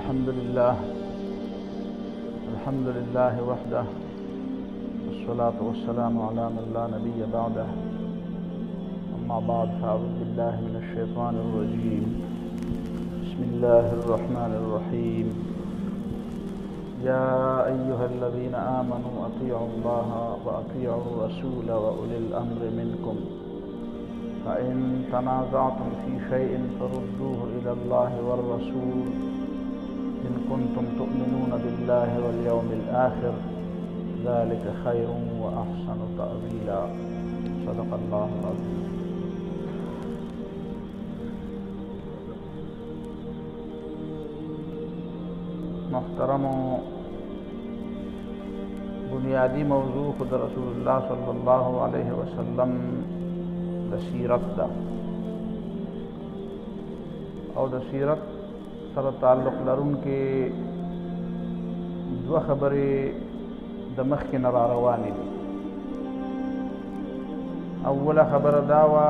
الحمد لله وحده والصلاة والسلام على من لا نبي بعده أما بعد فأعوذ بالله من الشيطان الرجيم بسم الله الرحمن الرحيم يا أيها الذين آمنوا أطيعوا الله وأطيعوا الرسول وأولي الأمر منكم فإن تنازعتم في شيء فردوه إلى الله والرسول إن كنتم تؤمنون بالله واليوم الآخر ذلك خير وأحسن تأويلا صدق الله العظيم. محترم بنیادی موضوع خود رسول اللہ صلی اللہ علیہ وسلم د سیرت دا او د سیرت سره تعلق لرونکې دوه خبرې د مخکې نه را روانې دي. اوله خبره دا وه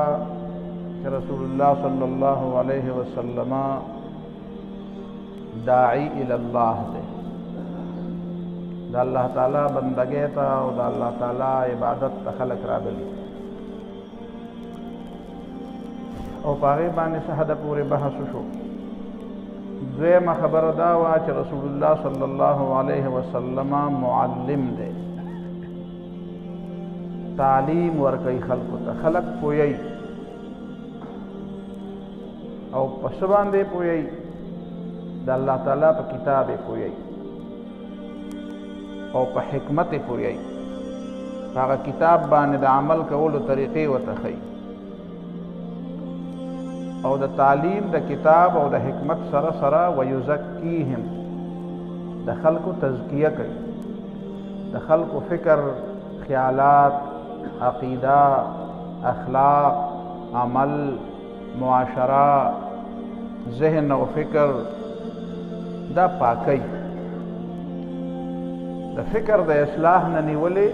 چې رسول الله صلی الله علیه وسلم داعی الی الله دی، د الله تعالی بندګۍ ته او د الله تعالی عبادت ته خلک رابلي او په هغې باندې څه حده پورې بحث وشو. دویمه خبره دا وه چې رسول الله صلی الله علیه وسلم معلم دی، تعلیم ورکوي خلکو ته، خلک پوهیي او په څه باندې پوهیي؟ د الله تعالی په کتاب یې پوهیي او په حکمت یې پوهیي، په هغه کتاب باندې د عمل کولو طریقې ورته ښیي او د تعلیم د کتاب او د حکمت سره سره ویزکیهم د خلکو تزکیه کوي، د خلکو فکر، خیالات، عقیده، اخلاق، عمل، معاشره، ذهن او فکر دا پاکی. د فکر د اصلاح نه نیولې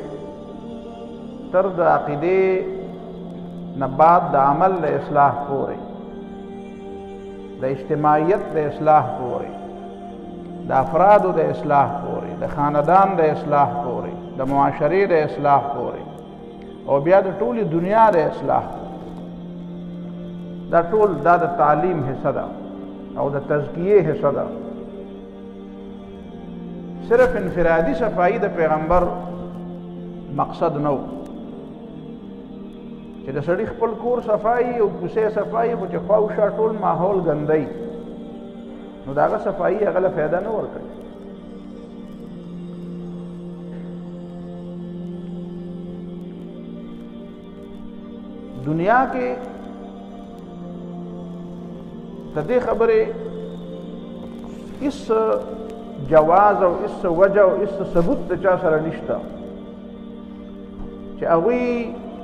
تر د عقیدې نه بعد د عمل د اصلاح پورې، د اجتماعیت د اصلاح پورې، د افرادو د اصلاح پورې، د خاندان د اصلاح پورې، د معاشرې د اصلاح پورې او بیا د ټولې دنیا د اصلاح پورې. دا ټول دا د تعلیم حصه ده او د تزکیې حصه ده. صرف انفرادي صفائی د پیغمبر مقصد نو چې د سړي خپل کور صفائی او کوڅې صفائی خو چې خواوشا ټول ماحول ګندی نو د هغه صفائی هغه له فایده نه ورکوي. دنیا کې د دې خبرې هیڅ جواز او هیڅ وجه او هیڅ ثبوت د چا سره نشته چې هغوی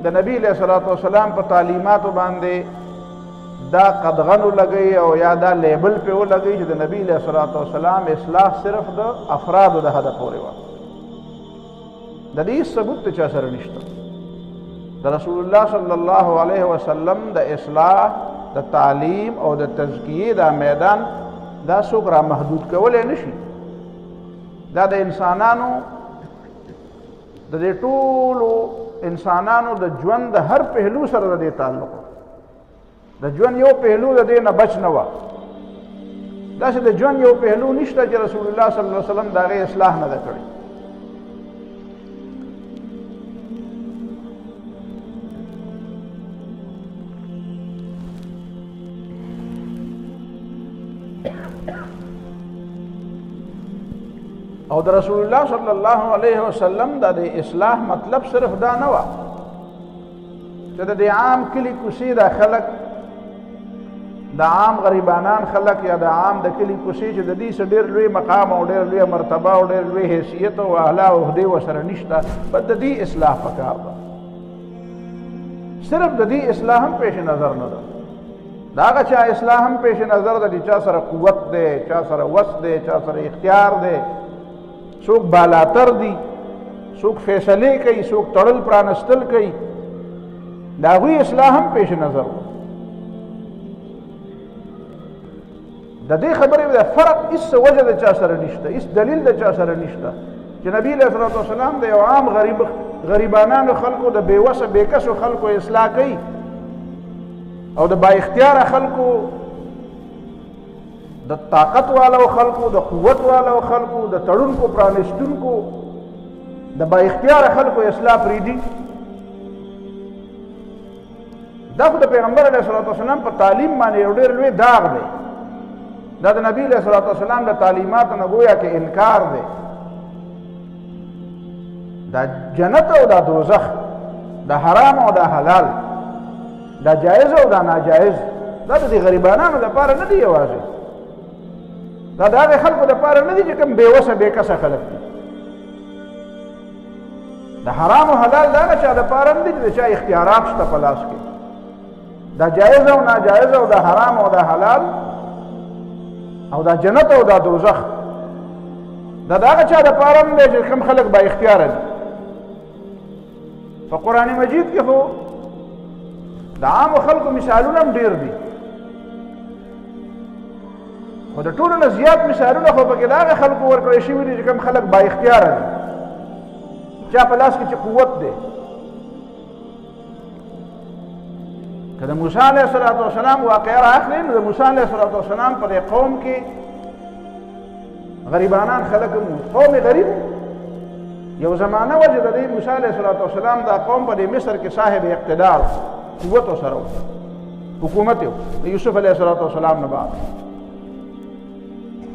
د نبی علیه الصلاة والسلام په تعلیماتو باندې دا قدغنو لګوي او یا دا لیبل پې ولګوي چې د نبی علیه الصلاة والسلام اصلاح صرف د افرادو د حده پورې وه. د دې هیڅ ثبوت د چا سره نشته. د رسول الله صلی الله علیه وسلم د اصلاح، د تعلیم او د تزکیې دا میدان دا څوک را محدود کولی نشي. دا د انسانانو د دې ټولو انسانانو د ژوند د هر پهلو سره د دې تعلق، د ژوند یو پهلو د دې نه بچ نه وه. داسې د ژوند یو پهلو نشته چې رسول الله صلی الله علیه وسلم د هغې اصلاح نه ده کړې. او د رسول الله صلی الله علیه وسلم د اصلاح مطلب صرف دا نه وه چې د عام کلی کوڅې دا خلک، د عام غریبانان خلک یا د عام د کلی کوڅې چې د دې څه ډېر لوی مقام او ډېر لوی مرتبه او ډېر لوی حیثیت او اعلی عهدې ورسره نشته، بس د دې اصلاح پکار ده. صرف د دې اصلاح هم پیش نظر نه ده، د هغه چا اصلاح هم پیش نظر ده چې چا سره قوت دی، چا سره وس دی، چا سره اختیار دی، څوک بالاتر دي، څوک فیصلې کوي، څوک تړل پرانستل کوي، د هغوی اصلاح هم پیش نظر و. د دې خبرې د فرق هیڅ وجه د چا سره نشته، هیڅ دلیل د چا سره نشته چې نبی علیه الصلاة والسلام د یو عام غریبانانو خلکو د بېوسه بېکسو خلکو اصلاح کوي او د با اختیاره خلکو د طاقت والو خلکو د قوت والو خلکو د تړونکو پرانیستونکو د با اختیاره خلکو اصلاح پرېږدي. دا خو د پیغمبر علیه الصلاة والسلام په تعلیم باندې یو ډېر لوی داغ دی. دا د نبی علیه الصلاة والسلام د تعلیماتو نه گویا کې انکار دی. دا جنت او دا دوزخ، دا حرام او دا حلال، دا جایز او دا ناجایز، دا د غریبانانو لپاره نه دی یوازې، دا د هغې خلکو لپاره نه دي چې کوم بېوسه بېکسه خلک دي. د حرام او حلال د هغه چا لپاره نه دي چې د چا اختیارات شته په لاس کې. دا جایز او ناجایز او دا حرام او دا حلال او دا جنت او دا دوزخ دا د هغه چا لپاره نه دی چې کوم خلک با اختیاره دي. په قرآن مجید کې خو د عامو خلکو مثالونه هم ډېر دي، خو د ټولو نه زیات مثالونه خو پکې د هغه خلکو ورکړی شوي دي چې کوم خلک با اختیاره دي، چا په لاس کې چې قوت دی. که د موسی علیه الصلاة والسلام واقعه رااخلئ نو د موسی علیه الصلاة والسلام په دې قوم کې غریبانان خلک هم قوم غریب یو زمانه وه چې د دې موسی علیه الصلاة والسلام دا قوم په دې مصر کې صاحب اقتدار قوت ورسره و، حکومت یې و د یوسف علیه الصلاة والسلام نه بعد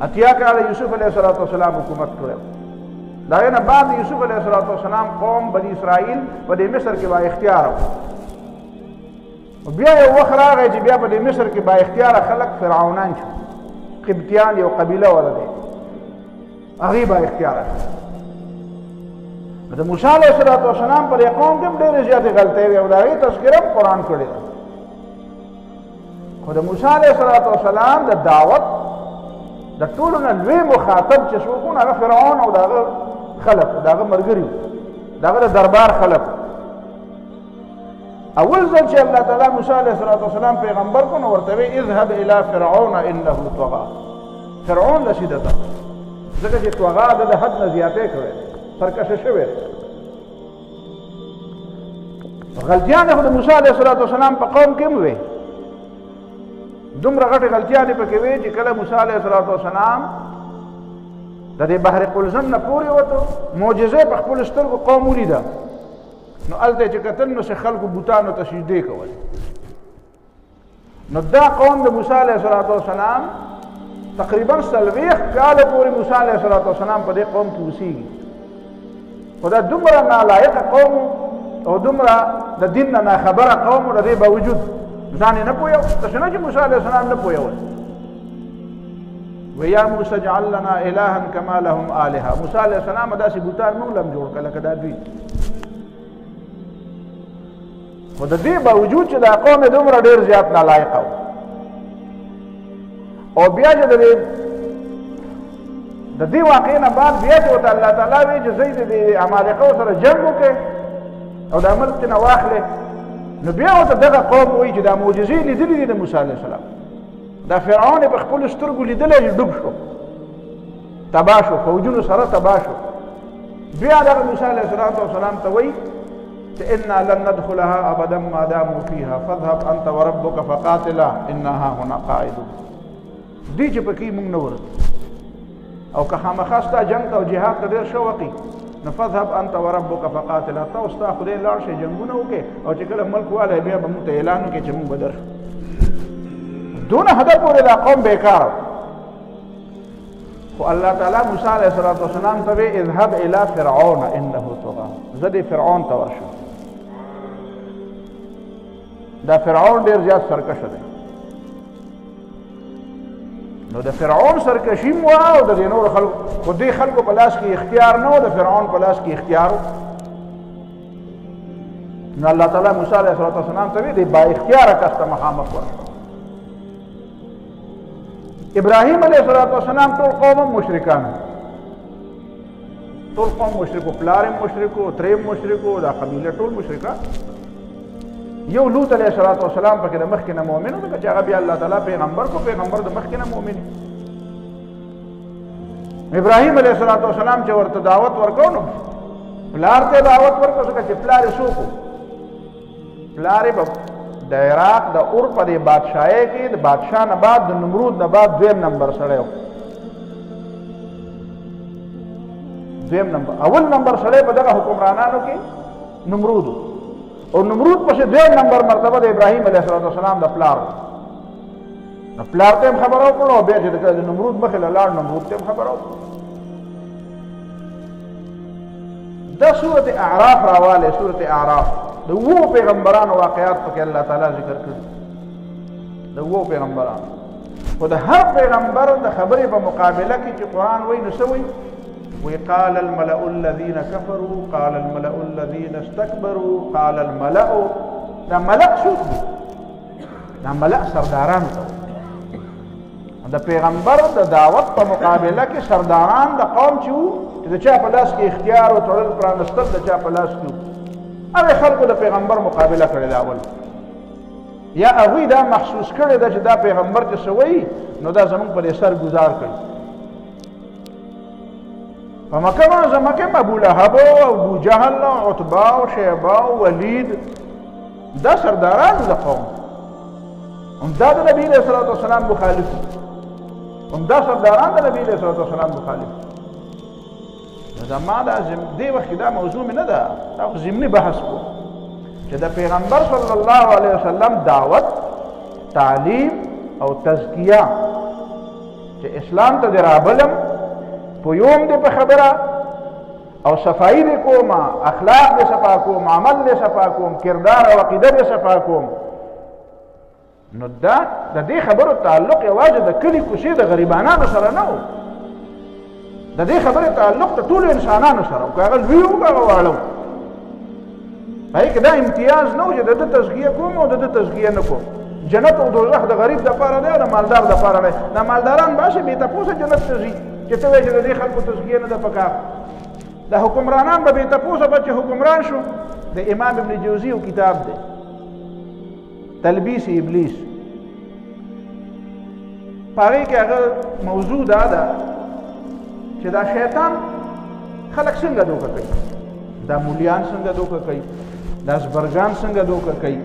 80 کاله یوسف علیه الصلاة والسلام حکومت کړی و. د هغې نه بعد د یوسف علیه الصلاة والسلام قوم بني اسرائیل په دې مصر کې با اختیاره و. بیا یو وخت راغی چې بیا په دې مصر کې با اختیاره خلک فرعونان شو، قبطیان یو قبیله وله دی، هغې با اختیاره د موسی علیه الصلاة والسلام پر قوم کې هم ډېرې زیاتې غلطۍ وې او د هغې تذکره هم قرآن کړې ده. خو د موسی علیه الصلاة والسلام د دعوت د ټولو نه لوی مخاطب چې څوک و هغه فرعون او د هغه خلک د هغه ملګري د هغه د دربار خلک. اول ځل چې الله تعالی موسی علیه الصلاة والسلام پیغمبر کو نو ورته وی اذهب الى فرعون انه طغى، فرعون رسیده ته ځکه چې طغا د حد نه زیاتې کړی، سرکشه شوی. غلطیانې خو د موسی علیه الصلاة والسلام په قوم کې هم وې، دومره غټې غلطیانې پکې وې چې کله موسی علیه الصلاة والسلام د دې بحر قلزم نه پورې وته معجزې په خپلو سترګو قوم ولیده، نو هلته چې کتل نو چې خلکو بوتانو ته سجدې کولې. نو دا قوم د موسی علیه الصلاة والسلام تقریبا 40 کاله پورې موسی علیه الصلاة والسلام په دې قوم کې اوسېږي. خو دا دومره نالایقه قوم او دومره د دین نه ناخبره قوم و د دې باوجود ځان یې نه پوهیو. داسې نه چې موسی علیه السلام نه پوهیول. ویا موسی اجعل لنا الها کما لهم آلهه، موسی علیه السلام داسې بوتان موږ لم جوړ کړه لکه دا دوی. خو د دې باوجود چې دا قوم دومره ډېر زیات نالایقه و او بیا چې د دې واقعې نه بعد بیا چې ورته الله تعالی وایي چې ځئ د عمالقو سره جنګ وکړئ او دا ملک ترې نه واخلئ، نو بیا ورته دغه قوم وایي چې دا معجزې لیدلي دي د موسی علیه السلام، دا فرعون یې په خپلو سترګو لیدلی چې ډوب شو، تباه شو، فوجونو سره تباه شو. بیا دغه موسی علیه السلام ته وایي چې انا لن ندخلها ابدا ما داموا فيها فاذهب انت وربك فقاتلا انا هاهنا قاعدون. دی چې پکې موږ نه ورځو او که خامخا ستا جنګ ته او جهاد ته ډېر شوقي نو فاذهب انت وربك فقاتلا، تا او ستا خدای لاړ شئ جنګونه وکړئ او چې کله ملک والی بیا به موږ ته اعلان وکړي چې موږ به درشو. دونه حده پورې دا قوم بېکاره. خو الله تعالی موسی علیه الصلاة والسلام ته وی اذهب الى فرعون انه طغى، زه دې فرعون ته ورشم. دا فرعون ډېر زیات سرکشه دی. نو د فرعون سرکشي م وه او د دې نورو خلکو، خو دې خلکو په لاس کې اختیار نه و، د فرعون په لاس کې اختیار و. نو الله تعالی موسی علیه الصلاة والسلام ته وی دې با اختیاره کس ته مخامخ ورشم. ابراهیم علیه الصلاة والسلام ټول قوم هم مشرکان، ټول قوم مشرکو، پلار هم مشرکو، ترې هم مشرکو، دا قبیله ټول مشرکان. یو لوط علیه السلام پکې د مخکې نه مؤمن و ځکه چې هغه بیا الله تعالی پیغمبر کو پیغمبر د مخکې نه مؤمن ابراهیم علیه السلام چې ورته دعوت ورکو نو پلار ته دعوت ورکو ځکه چې پلار یې څوک و پلار یې د عراق د اور په دې بادشاهۍ کې د بادشاه نه بعد د نمرود نه بعد دویم نمبر سړی و دویم نمبر اول نمبر سړی په دغه حکمرانانو کې نمرود او نمرود پسې دویم نمبر مرتبه د ابراهیم علیه السلام د پلار نو پلار ته هم خبره وکړه او بیا چې د نمرود مخې له لاړ نمرود ته هم خبره وکړه دا سورة اعراف راواله سورة اعراف د وو پیغمبرانو واقعات پکې الله تعالی ذکر کړي د وو پیغمبرانو خو د هر پیغمبر د خبرې په مقابله کې چې قرآن وایي نو څه وایي وقال الملأ الذين كفروا قال الملأ الذين استكبروا قال الملأ دا ملأ څوک دي دا ملأ سرداران د پیغمبر د دعوت په مقابله کې سرداران د قوم چې وو چې د چا په لاس کې اختیار او تړل پرانستل د چا په لاس کې هغه خلکو د پیغمبر مقابله کړې ده اول یا هغوی دا محسوس کړی ده چې دا پیغمبر چې څه وایي نو دا زموږ په دې سر ګزار کړي په مکه معظمه کې ابو لهب او ابو جهل او عتبه او شیبه او ولید دا سرداران د قوم همدا د نبي علیه السلام مخالف همدا سرداران د نبي علیه السلام مخالف زما دا دې وخت دا موضوع مې نه ده دا خو ضمني بحث کو چې د پیغمبر صلی الله علیه وسلم دعوت تعلیم او تزکیه چې اسلام ته دې رابلم پویوم دې په خبره او صفائی دې کوم اخلاق دې صفا کوم عمل دې صفا کوم کردار او عقیده دې صفا کوم نو دا د دې خبرو تعلق یوازې د کلي کوڅې د غریبانانو سره نه و د دې خبرې تعلق د ټولو انسانانو سره و که هغه لوی و که هغه واړه و هغې کې دا امتیاز نه و چې د ده تزکیه کوم او د ده تزکیه نه کوم جنت او دوزخ د غریب دپاره دی او د مالدار دپاره دی دا مالداران باسې بې تپوسه جنت ته ځي چې ته وایې چې د دې خلکو تزکیه نه ده پکار دا حکمرانان به بې تپوسه به چې حکمران شو د امام ابن جوزي یو کتاب دی تلبیس ابلیس په هغې کې هغه موضوع دا ده چې دا شیطان خلک څنګه دوکه کوي دا مولیان څنګه دوکه کوي دا زبرګان څنګه دوکه کوي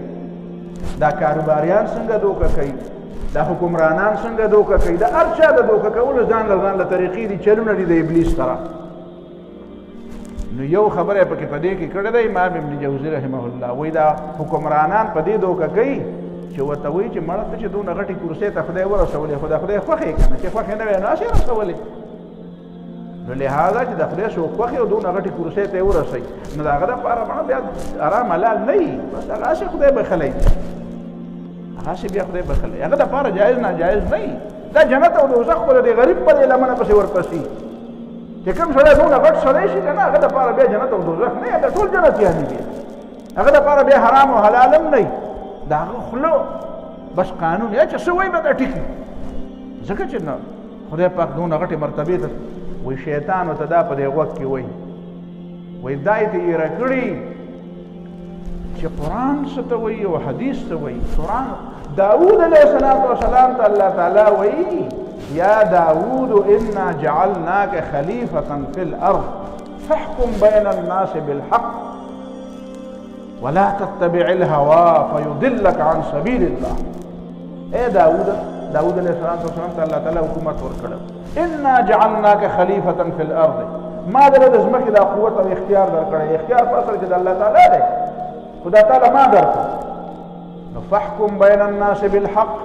دا کاروباریان څنګه دوکه کوي دا حکمرانان څنګه دوکه کوي دا هر چا د دوکه کولو ځان له طریقې دي چلونه دي د ابلیس سره نو یو خبره پکې په دې کې کړې ده امام ابن جوزي رحمه الله وایي دا حکمرانان په دې دوکه کوي چې ورته وایي چې مړه ته چې دونه غټې کرسۍ ته خدای ورسولې خو د خدای خوښې که نه چې خوښې نه وی نو هسې رسولې نو لهذا چې د خدای څوک خوښې او دونه غټې کرسۍ ته یې ورسوي نو د هغه دپاره مړه بیا ارام حلال نه وي بس هغه هسې خدای بخلی هغه هسې بیا خدای بخلی هغه دپاره جایز ناجایز نه وي دا جنت او دوزخ خو د غریب په دې لمنه پسې ورپسي چې کوم سړی دونه غټ سړی شي که نه هغه دپاره بیا جنت او دوزخ نه هغه ټول جنتیان دي هغه دپاره بیا حرام او حلال هم نه وي د هغه خوله بس قانون یا چې څه وایي به دا ټیکي ځکه چې نه خدای پاک دونه غټې مرتبې ته وایي شیطان ورته دا په دې غوږ کې وایي وایي دا یې ته ایره کړي چې قرآن څه ته وایي او حدیث څه وایي قرآن داود علیه السلام ته الله تعالی وایي یا داود انا جعلناک خلیفة فی الارض فاحکم بین الناس بالحق ولا تتبع الهوى فيضلك عن سبيل الله اے داود علیہ السلام ته الله تعالی حکومت ورکړو انا جعلناک خلیفة فی الارض ما دله د ځمکې دا قوت او اختیار درکړی اختیار په اصل کې د الله تعالی دی خدای تعالی ما درکړو نو فاحکم بین الناس بالحق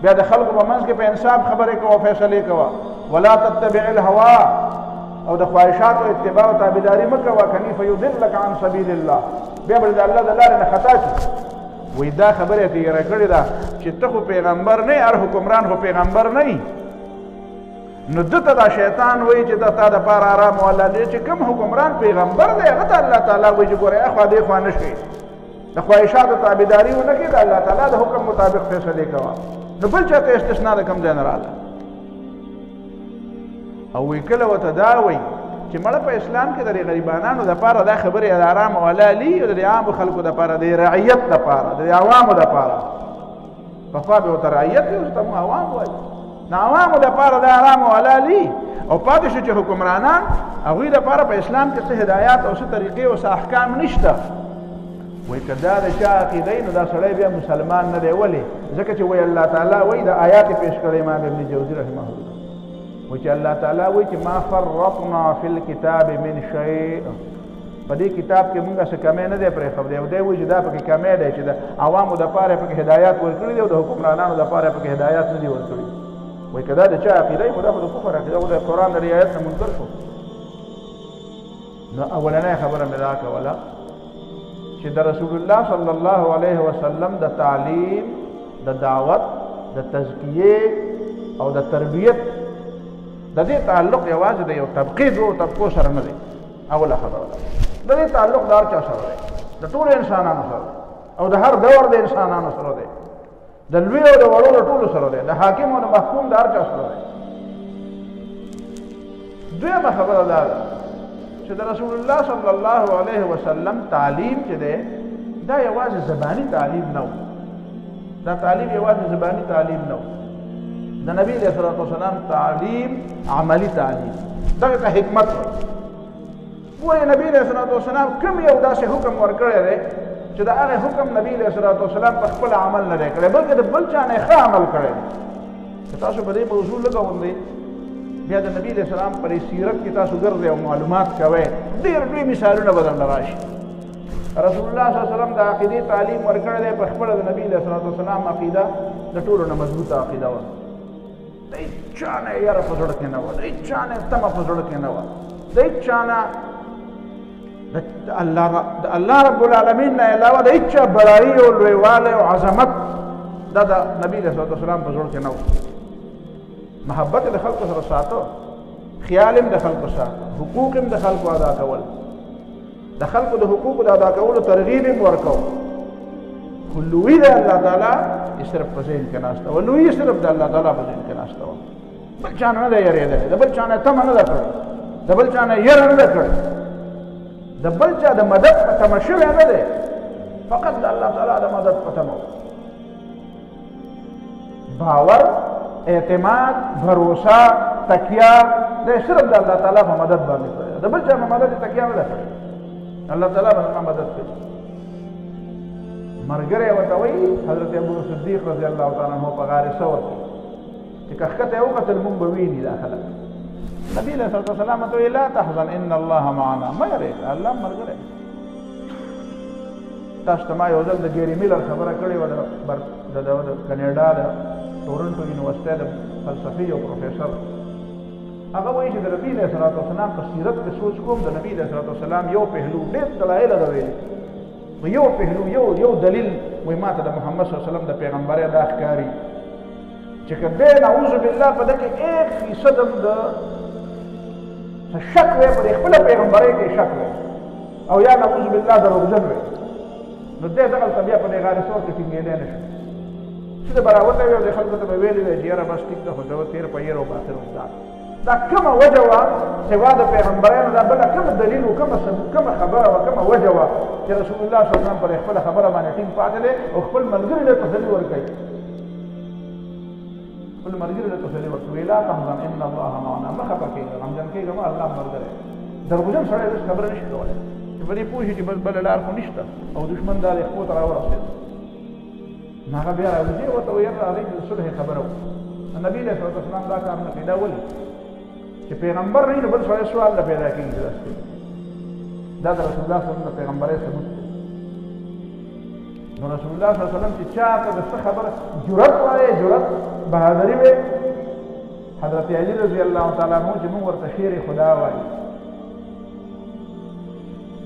بیا د خلکو په منځ کې په انصاف خبرې کوه فیصلې کوه ولا تتبع الهوى او د خواهشاتو اتباع او تابعداري مه کوه کني فیضلک عن سبیل الله بیا به د الله د لارې نه خطا شي وایي دا خبره یې تېره کړې ده چې ته خو پیغمبر نه هر حکمران خو پیغمبر نه نو ده ته دا شیطان وایي چې دا تا دپاره ارام او الله دی چې کوم حکمران پیغمبر دی هغه ته الله تعالی وایي چې ګورئ اخوا دې خوا نه شئ د خواهشاتو تابعداري ونه کړي د الله تعالی د حکم مطابق فیصلې کوه نو بل چاته استثنا د کوم ځای نه راغله او وایي کله ورته دا وایي چې مړه په اسلام کې د غریبانو دپاره دا خبرې د آرام او حلالي او د عامو خلکو دپاره د رعیت دپاره د عوامو دپاره پخوا به ورته رعیت وي اوس ته مو عوام وایي د عوامو دپاره د آرام او حلالي او پاتې شو چې حکمرانان هغوی دپاره په اسلام کې څه هدایات او څه طریقې او څه احکام نشته وایي که دا د چا عقیده نو دا سړی بیا مسلمان نه دی ولې ځکه چې وایي الله تعالی وایي د آیات یې پیش کړی امام ابن جوزي رحمه الله وایي چې الله تعالی وایي چې ما فرطنا فی الکتاب من شیء په دې کتاب کې مونږ څه کمی نه دی پرېښودی او دی وایي چې دا پکې کمی دی چې د عوامو دپاره پکې هدایات ورکړي دي او د حکمرانانو دپاره پکې هدایات نه دي ورکړي وایي که دا د چا عقیده خو دا خو د کفر عقیده خو د قرآن د رعایت نه منکر شو نو اولنۍ خبره مې دا کوله چې د رسول الله صلی الله علیه وسلم د تعلیم د دعوت د تزکیې او د تربیت د دې تعلق یوازې د یو طبقې دوو طبقو سره نه دی اوله خبره ده د دې تعلق د هر چا سره دی د ټولو انسانانو سره او د هر دور د انسانانو سره دی د لوی او د وړو د ټولو سره دی د حاکم او د محکوم د هر چا سره دی دویمه خبره دا ده چې د رسول الله صلی الله علیه وسلم تعلیم چې دی دا یوازې زبانی تعلیم نه و دا تعلیم یوازې زبانی تعلیم نه و د نبی علیه الصلاة والسلام تعلیم عملی تعلیم دغه ته حکمت وایي نبی علیه الصلاة والسلام کوم یو داسې حکم ورکړی دی چې د هغې حکم نبی علیه الصلاة والسلام په خپل عمل نه دی کړی بلکې د بل چا نه یې ښه عمل کړی دی که تاسو په دې موضوع لږه غوندې بیا د نبی علیه السلام پر سیرت کې تاسو ګرځئ او معلومات کوئ ډېر ډېر مثالونه به درله راشي رسول الله صلی الله علیه وسلم د عقیدې تعلیم ورکړی دی په خپله د نبي علیه الصلاة والسلام عقیده د ټولو نه مضبوطه عقیده وه د هېڅ چا نه یې یره په زړه کې نه وه د هېڅ چا نه یې تمه په زړه کې نه وه د هېڅ چا نه د الله رب العالمین نه علاوه د هېڅ چا بړایي او لویوالی او عظمت دا د نبي علیه الصلاة والسلام په زړه کې نه وه محبت د خلکو سره ساتو خیال هم د خلکو ساتو حقوق هم د خلکو ادا کول د خلکو د حقوقو د ادا کولو ترغیب هم ورکو خو لوی د الله تعالی صرف په ذهن کې ناسته وه لوی صرف د الله تعالی په ذهن کې ناسته وه بل چا نه ده یېرېدلی د بل چا نه تمه نه ده کړې د بل چا نه یره نه ده کړې د بل چا د مدد په تمه شوی نه دی فقط د الله تعالی د مدد په تمه باور اعتماد بھروسہ تکیہ دا صرف دا اللہ تعالیٰ په مدد باندې کړی د بل چا په مدد تکیه نه ده کړې الله تعالی باندې مدد کوي ملګری ورته وایي حضرت ابو صدیق رضی الله تعالی عنہ په غار ثور کې چې که ښکته یې وکتل مونږ به ویني دا خلک نبي علیه الصلاة والسلام ته وایي لا تحزن ان الله معنا مه یېرېږه الله ملګری تاسو ته ما یو ځل د ګیري میلر خبره کړې وه د کینیډا د ټورنټو یونیورسټۍ د فلسفې یو پروفیسر هغه وایي چې د نبي علیه الصلاة والسلام په سیرت کې سوچ کوم د نبي علیه الصلاة والسلام یو پهلو ډېر دلایل ده ویلي یو پهلو یو دلیل وایي ما ته د محمد صلی الله علیه وسلم د پیغمبرۍ دا ښکاري چې که دی نعوذ بالله په ده کې 1% هم د شک وی په د خپله پیغمبرۍ کې شک وی او یا نعوذ بالله دروغجن وی نو دی دغلته بیا په دې غار ثور کې ټینګېدی نه شو چې د براوته وي او د خلکو ته به ویلي وی چې یاره بس ټیک ده خو زه تېر په یېر او باطل دا کومه وجه وه سوا د پیغمبرانو دا بله کومه دلیل و کومه خبره وه کومه وجه وه چې رسول الله صلی الله علیه وسلم پر خپله خبره باندې ټینګ پاتې دی او خپل ملګري له تسلي ورکوي خپل ملګري له تسلي ورکوي لا تحزن ان الله معنا مه خفه کېږه غمجن کېږه مه الله ملګری درغجن سړی داسې خبره نشي کولی چې په دې پوه شي چې بس بله لار خو نشته او دښمن دا د خپو ته راورسېد نو هغه بیا راوځي ورته ویل راځئ چې د صلح خبره وکړو نبي علیه الصلاة والسلام دا کار نه کوي دا ولې چې پیغمبر نه وي نو بل سړی سوال نه پیدا کېږي دا د رسول الله صلی الله علیه وسلم د پیغمبرۍ ثبوت دی نو رسول الله صلی الله علیه وسلم چې چا ته د څه خبره جرأت وایي جرأت بهادري وي حضرت علي رضی الله تعالی عنه چې موږ ورته شیر خدا وایي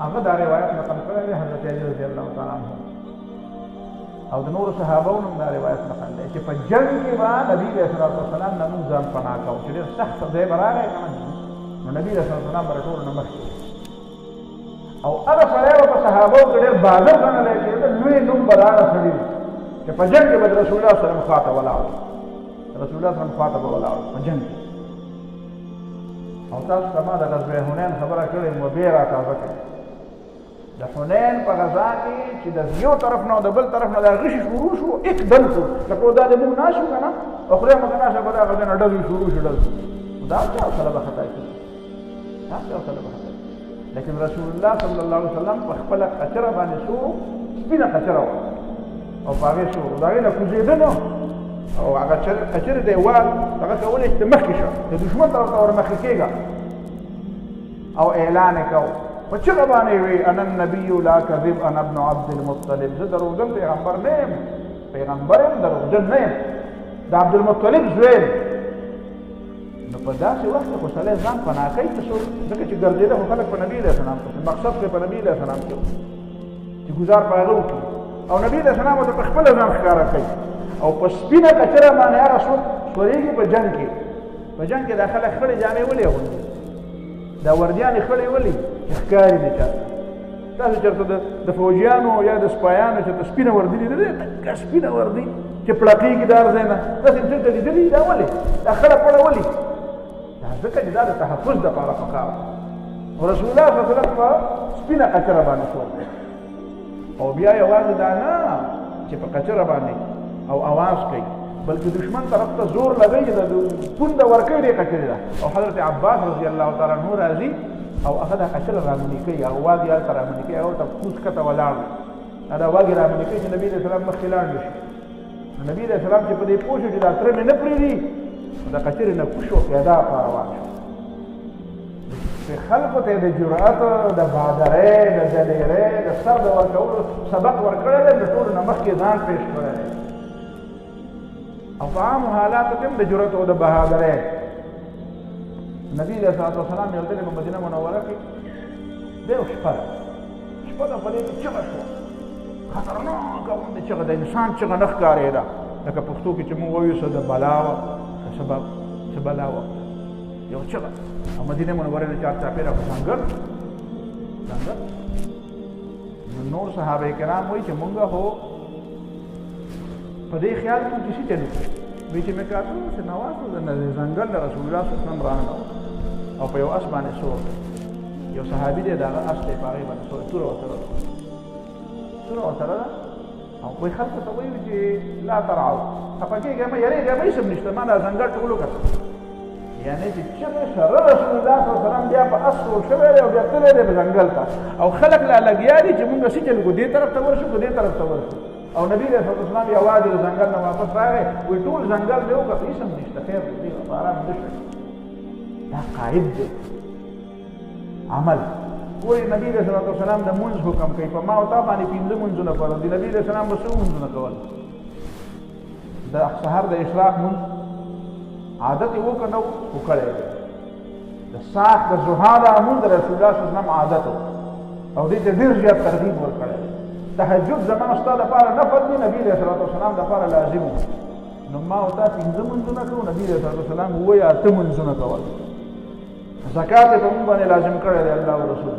هغه دا روایت نقل کړی دی حضرت علي رضی الله تعالی عنه او د نورو صحابهو هم دا روایت نقل دی چې په جنګ کې به نبي علیه الصلاة والسلام نه موږ ځان پناه کوو چې ډېر سخت ځای به راغی که نه نو نبي علیه الصلاة والسلام به د ټولو نه مخکې او هغه سړی به په صحابهو کې ډېر بهادر ګڼلی کېده لوی نوم به د هغه سړي وي چې په جنګ کې به د رسول الله صلی الله علیه وسلم خواته ولاړ رسول الله صلی الله علیه وسلم خواته به ولاړ په جنګ کې او تاسو ته ما د غزوه حنین خبره کړې مو بیا را تازه کړې د حنین په غزا کې چې د یو طرف نه او د بل طرف نه دا غشي شروع شو اقدم شو لکه دا د موږ ناشو که نه او خدای موږ ناشه په دا غزا نه ډزې شروع شو دا چا سره به خطا کړي دا چا سره به خطا کړي لیکن رسول الله صلی الله علیه وسلم په خپله قچره باندې شو سپینه قچره وه او په هغې شو د هغې نه کوزېده نو او هغه قچرې دی وال هغه کولی چې مخکې شه د دښمن طرف ته ورمخکې کېږه او اعلان یې کو په چغه باندې وی انا النبي لا کذب انا ابن عبد المطلب زه دروغجن پیغمبر نه یم پیغمبر یم دروغجن نه یم د عبدالمطلب زوی یم نو په داسې وخت کې خو سړی ځان پناه کوي ته څوک ځکه چې ګرځېده خو خلک په نبي علیه السلام پسې مقصد پرې په نبي علیه السلام کې چې ګزار په هغه وکړي او نبي علیه السلام ورته په خپله ځان ښکاره کوي او په سپینه کچره باندې هغه څوک سورېږي په جنګ کې دا خلک خړې جامې ولې اغوندي دا وردیانې خړې ولې چې ښکاري دي چاته تاسو چېرته د فوجیانو یا د سپایانو چې د سپینه وردي لیدلې ټکه سپینه وردي چې پړقېږي دا هر ځای نه داسې چېرته لیدلي دا ولې دا خړه پړه ولې دا ځکه چې دا د تحفظ دپاره پکار او رسول الله صلی الله علیه وسلم په سپینه کچره باندې شو او بیا یوازې دا نه چې په کچره باندې او आवाज کوي بلکې دشمن طرف ته زور لګوي د پونده ورکوي دې کچرې ده او حضرت عباس رضی الله تعالی عنه راځي او هغه دا کچره رامنې کوي هغه واګې هلته رامنې کوي هغه ورته کوز کته ولاړ دا واګې رامنې کوي چې نبي علیه السلام مخکې لاړ نه شي نبي علیه السلام چې په دې پوه شو چې دا تره مې نه پرېږدي د کچرې نه کوز شو پیاده په روان شو خلکو ته د جرأت د بهادرۍ د دلیرۍ د سر د ورکولو سبق ورکړی دی د ټولو نه مخکې ځان پېښ کړی دی او په عامو حالاتو کې هم د جرأت او د بهادرۍ نبي علیه الصلاة وسلام یو ځل په مدینه منوره کې دی او شپه ده شپه ده په دې کې چغه شوه خطرناکه غوندې چغه د انسان چغه نه ښکارېده لکه پښتو کې چې موږ وایو څه د بلا وه څه بلا وه یو چغه او مدینه منوره نه چارچاپېره په ځنګل نور صحابه کرام وایي چې مونږ خو په دې خیال کې چې څه چلو وایي چې مې کاته چې نواز د ځنګل د رسول الله صلی الله علیه وسلم رانه او په یو اس باندې سور یو صحابي دی دغه اس دی په هغې باندې سور توره ورسره ده او وایي خلکو ته وایي چې لا ترعوا خفه کېږئ مه یېرېږئ مه هېڅ هم نشته ما دا ځنګل ټول وکتل یعنی چې چغې سره رسول الله صلی الله علیه وسلم بیا په اس سور شوی دی او بیا تللی دی په ځنګل ته او خلک لا لګیا دي چې مونږ څه چل کړو دې طرف ته ورشو که دې طرف ته ورشو او نبي علیه الصلاة والسلام یوازې د ځنګل نه واپس راغی وایي ټول ځنګل مې وکړ هېڅ هم نشته خیر دی په ارام نه شوی دا قاعد دی عمل ګورې نبي علیه الصلاة والسلام د مونځ حکم کوي په ما او تا باندې پنځه مونځونه فرض دي نبي علیه السلام به څه مونځونه کول د سهار د اشراق مونځ عادت یې وکړه نه خو کړی دی د ساعت د ضحا دا مونځ د رسول الله صلی الله علیه وسلم عادت او دې ته ډېر زیات ترغیب ورکړی دی تهجد زما ستا دپاره نفل دی نبي علیه الصلاة والسلام دپاره لازم و نو ما او تا پنځه مونځونه کوو نبي علیه الصلاة والسلام اووه یا اته مونځونه کول زکات یې په مونږ باندې لازم کړی دی الله ورسول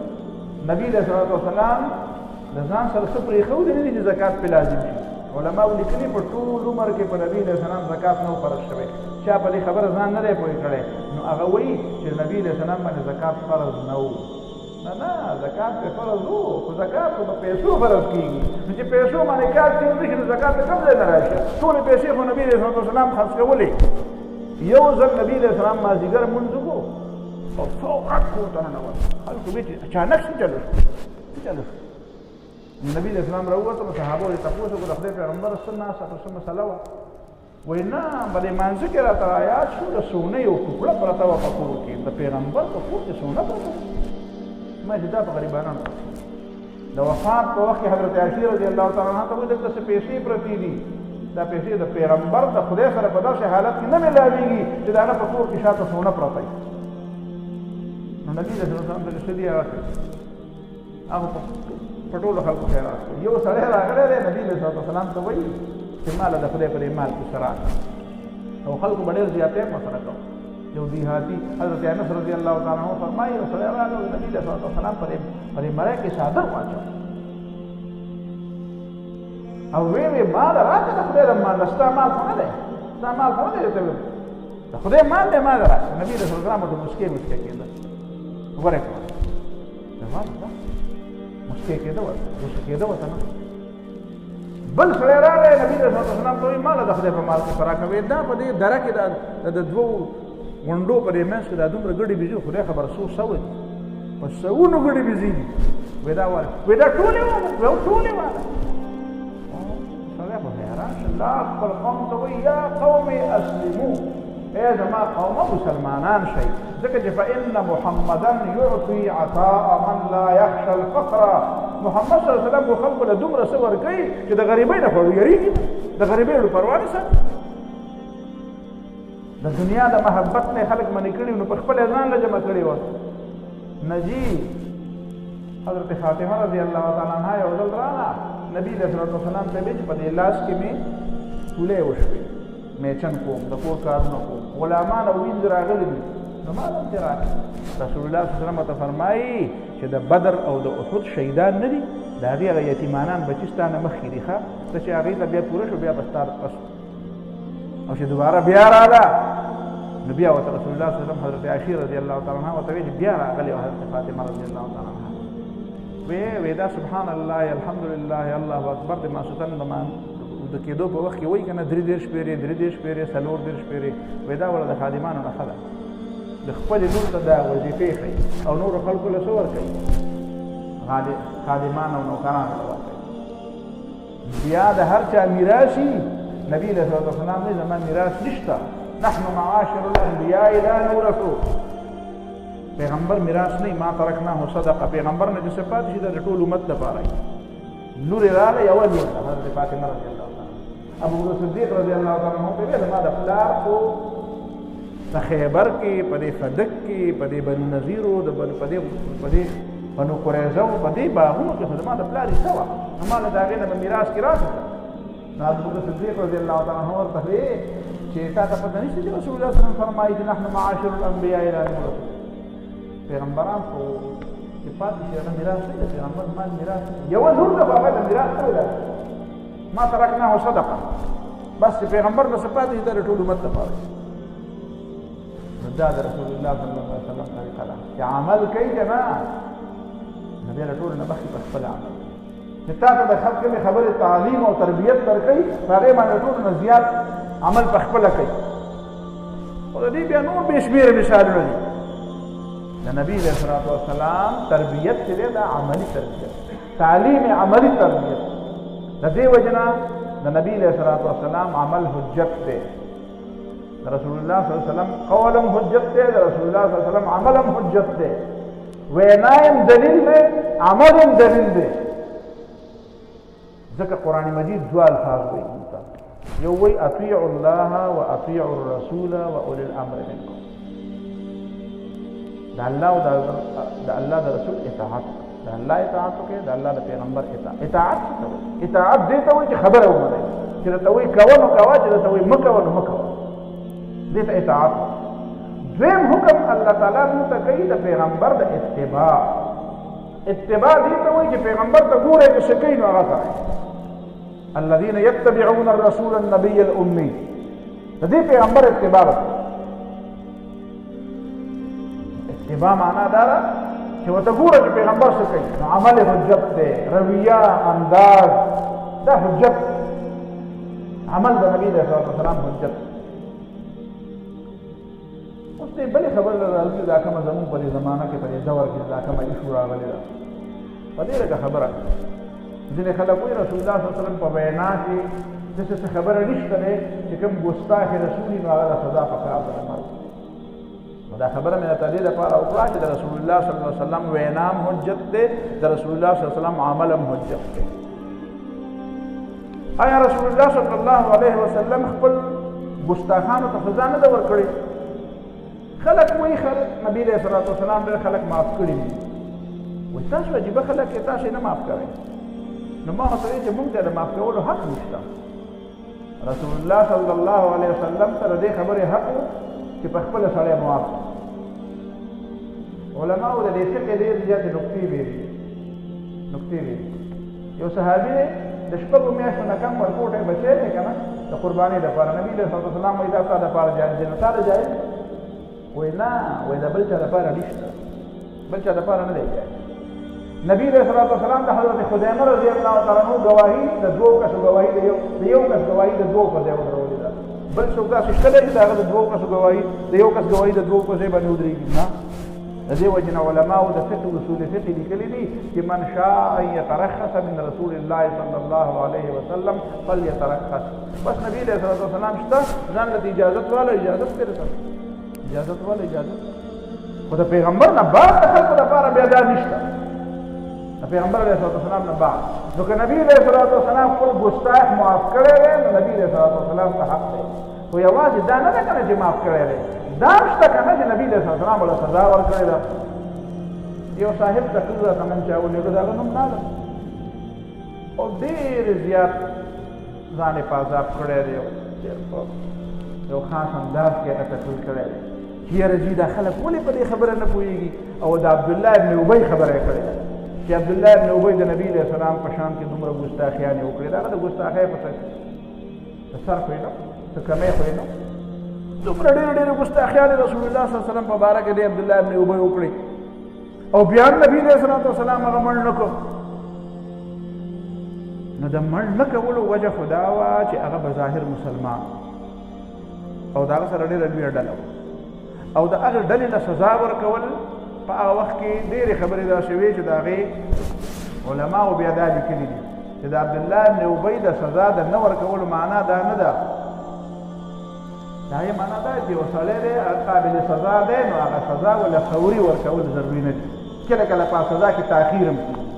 نبي علیه الصلاة والسلام د ځان سره څه پرېښودي نه دي چې زکات پې لازم شي علماو لیکلي په ټول عمر کې په نبي علیه السلام زکات نه و فرض شوی چا په دې خبره ځان نه دی پوه کړی نو هغه وایي چې نبي علیه السلام باندې زکات فرض نه و نه زکات پې فرض و خو زکات خو په پیسو فرض کېږي نو چې پیسو باندې کار تېر نه شي نو زکات ته کوم ځای نه راشي ټولې پیسې خو نبي علیه السلام خرڅ کولې یو ځل نبي علیه السلام مازدیګر مونځ وکړو او فورا کور ته ننوت خلکو وایي چې اچانک څه چلو نبي علیه السلام راووتل صحابو یې تپوس وکړو د خدای پیغمبر څه ناسته څه مسله وه وایي نه په دې مانځه کې راته آیات شو د سونې یو ټوکړه پرته وه په کور کې د پیغمبر په کور کې سونه پرته ما چې دا په غریبانانو د وفات په وخت کې حضرت عایشې رضی الله تعالی عنها ته وایي دلته څه پیسې پرتې دي دا پیسې د پیغمبر د خدای سره په داسې حالت کې نه میلاوېږي چې د هغه په کور کې شاته سونه پرته وي نو نبي صلی الله علیه وسلم ته څه دي هغه هغه په ټولو خلکو خیرات کوي یو سړی راغلی دی نبي علیه الصلاة والسلام ته وایي چې ماله د خدای په دې مال کې څه راکړه او خلکو به ډېر زیاتی ورسره کوو یو دیهاتي حضرت انس رضی الله تعالی عنه فرمایي یو سړی راغی او نبي علیه الصلاة والسلام په دې مرۍ کې څادر واچو او وی مال راکړه د خدای د مال ستا مال خو نه دی ستا مال خو نه دی درته د خدای مال دی ما راشه نبي رسول الله ته مسکې کېده وګورئ مسکې کېده ورته نه بل سړی راغی نبي رسول الله ته وایي ماله د خدای په مال کې فرا کوي دا په دې دره کې د دوو غونډو په دې منځ کې دا دومره ګډې بیزي خدای خبر څو سوه دي په سوونو ګډې بیزي دي وایي دا ټولې ټولې واله سړی په حیران شو الله خپل قوم ته وایي یا قوم اسلمو ای زما قومه مسلمانان شئ ځکه چې فإن محمدا يعطي عطاء من لا يخشى الفقر محمد صلی الله علیه وسلم خلکو له دومره څه ورکوي چې د غریبۍ نه خو یېرېږي د غریبۍ له پروا نه ساتي د دنیا د محبت نه خلک منې کړي نو په خپل ځان له جمع کړي وه نجی حضرت فاطمه رضی الله تعالی عنها یو ځل راغله نبي علیه الصلوة والسلام ته ویل چې په دې لاس کې مې ټولې وشوې میچن کوم د کور کارونه کوم غلامان او وینځ راغلي دي نو ما دلته راغی رسول الله صلی الله علیه وسلم ته فرمایي چې د بدر او د احد شهیدان نه دي د هغې هغه یتیمانان بچي ستا نه مخکې دي ښه ته چې هغې ته بیا پوره شو بیا به ستا پس او چې دوباره بیا راغله نو بیا ورته رسول الله صلی الله علیه وسلم حضرت عایشې رضی الله تعالی عنها ورته ویل چې بیا راغلې او حضرت فاطمه رضی الله تعالی عنها وی دا سبحان الله الحمدلله الله اکبر د ماسوتن د کېدو په وخت کې وایي که نه 3 شپېرې 3 شپېرې 4 شپېرې وایي دا وله د خادمانو نه ښه ده د خپلې لور ته دا وظیفې ښیي او نورو خلکو له څه ورکوي خادمان او نوکران ته ورکوي بیا د هر چا میراث وي نبي علیه الصلوة والسلام وایي زما میراث نشته نحن معاشر الانبیاء لا نورثو پیغمبر میراث نه ما ترکناه صدقه پیغمبر نه چې څه پاتې شي د ټول امت لپاره لور یې راغله یوه لور ده حضرت فاطمه رضی الله تعالی ابو بکر صدیق رضی الله تعالی عنه ته ویل ما د پلار خو په خیبر کې په دې فدک کې په دې بنو نظیرو په دې بنو قریظه په دې باغونو کې خو زما د پلار حصه وه نو ما له د هغې نه به میراث کې راکړه نو ابو بکر صدیق رضی الله تعالی عنه ورته ویې چې تا ته پته نشته چې رسول الله صلی الله علیه وسلم فرمایي چې نحن معاشر الانبیاء لا نورث پیغمبران خو چې پاتې شي هغه میراث نه دی پیغمبر مال میراث یوه لور ده خو هغه د میراث نه ده ما ترکناه صدقه بس چې پیغمبر نه څه پاتې شي دا د ټول امت لپاره نو دا د رسول الله صلی الله علیه وسلم طریقه ده چې عمل کوي که نه نو بیا له ټولو نه مخکې په خپل عمل چې تا ته د کومې خبرې تعلیم او تربیت درکوي په هغې باندې ټولو نه زیات عمل په خپله کوي خو د دې بیا نور بې شمېره مثالونه دي د نبی علیه الصلوة والسلام تربیت چې دی دا عملي تربیت تعلیم عملي تربیت د دې وجه نه د نبی علیه الصلوة والسلام عمل حجت دی د رسول الله صلی الله علیه وسلم قولم حجت دی د رسول الله صلی الله علیه وسلم عملم حجت دی وینایم دلیل دی عملم دلیل دی ځکه قرآن مجید دوه الفاظ وایي یو وایي اطیعوا الله و اطیعوا الرسول و اولی الامر منکم د الله او د الله د رسول اطاعت د الله اطاعت وکړئ د الله د پیغمبر اطاعت څه ته وایي اطاعت دې ته وایي چې خبره ومنئ چې درته وایي کوه نو کوه چې درته وایي مه کوه نو مه کوه دې ته اطاعت دویم حکم الله تعالی موږ ته کوي د پیغمبر د اتباع دې ته وایي چې پیغمبر ته ګورئ چې څه کوي نو هغه کوئ الذين يتبعون الرسول النبي الأمي د دې پیغمبر اتباع وکړئ اتباع معنا دا ده چې ورته ګوره چې پیغمبر څه کوي نو عمل حجت دی رویه انداز دا حجت عمل د نبي علیه الصلوة والسلام حجت اوس دې بلې خبرې راځي دا کومه زموږ په دې زمانه کې په دې دور کې دا کومه ایشو راغلې ده په دې لږه خبره ځینې خلک وایي رسول الله صلی الله علیه وسلم په وینا کې داسې څه خبره نشته دی چې کوم ګستاخ رسول نو هغه سزا پکار ده نو دا خبره مې درته دې لپاره وکړه چې د رسول الله صلی الله علیه وسلم وینام حجت دی د رسول الله صلی الله علیه وسلم عمل هم حجت دی آیا رسول الله صلی الله علیه وسلم خپل ګستاخانو ته سزا نه ده ورکړې خلک وایي نبي علیه الصلوة والسلام ډېر خلک معاف کړي دي وایي تاسو عجیبه خلک یې تاسو یې نه معاف کوئ نو ما ورته وایي چې موږ ته د معاف کولو حق نشته رسول الله صلی الله علیه وسلم ته د دې خبرې حق و چې په خپله سړی معاف علماو د دې فقه ډېرې زیاتې نقطې ویلي یو صحابي دی د شپږو میاشتو نه کم ورکوټی بچی دی که نه د قربانۍ دپاره نبي علیه صلات وسلام وایي دا ستا دپاره جایز دی نو تا له جایز وایي نه وایي د بل چا دپاره نشته بل چا دپاره نه دی جایز نبی علیه صلات وسلام د حضرت خزیمه رضی الله تعالی عنه ګواهي د دوو کسو ګواهي د یو کس ګواهي د دوو په ځای ودرولې ده بل څوک داسې شته دی چې د هغه د دوو کسو ګواهي د یو کس ګواهي د دوو په ځای باندې ودرېږي نه د دې وجې نه علماو د فقه اصول فقه لیکلي دي چې من شاء ان یترخص من رسول الله صلی الله علیه وسلم فلیترخص بس نبی علیه صلات وسلام شته ځان له اجازت والا اجازت پرې ته اجازت والا اجازت خو د پیغمبر نه بعد د خلکو لپاره بیا دا نشته د پیغمبر علیه صلات وسلام نه بعد نو که نبی علیه صلات وسلام خپل ګستاخ معاف کړی دی نو نبی علیه صلات وسلام ته حق دی خو یوازې دا نه ده که نه چې معاف کړی دی دا شته که نه چې نبي علیه صلات وسلام له سزا ورکړې ده یو صاحب تقریر راته نن چا ولېږه د هغه نوم نالم او ډېر زیات ځان یې په عذاب کړی دی یو خاص انداز کې هغه تقریر کړی دی چې یاره جي دا خلک ولې په دې خبره نه پوهېږي او د عبدالله ابن ابی خبره یې کړې ده چې عبدالله ابن ابی د نبي علیه السلام په شان کې دومره ګستاخیانې وکړې د هغه د ګستاخۍ په سر خو یې نه څه کمی خو یې نه دومره ډېرې ډېرې ګستاخیانې رسول الله صلی الله علیه وسلم په باره کې د عبدالله ابن ابی وکړې او بیا نبی علیه الصلوة والسلام هغه مړ نه کړ نو د مړ نه کولو وجه خو دا وه چې هغه بظاهر مسلمان او د هغه سره ډېره لویه ډله وه او د هغې ډلې نه سزا ورکول په هغه وخت کې ډېرې خبرې داسې وې چې د هغې علماو بیا دا لیکلي دي چې د عبدالله ابن ابی د سزا د نه ورکولو معنا دا نه ده دا یې معنا دا چې یو سړی دی قابل سزا دی نو هغه سزا وله فوري ورکول ضروري نه دي کله کله په سزا کې تاخیر هم کېږي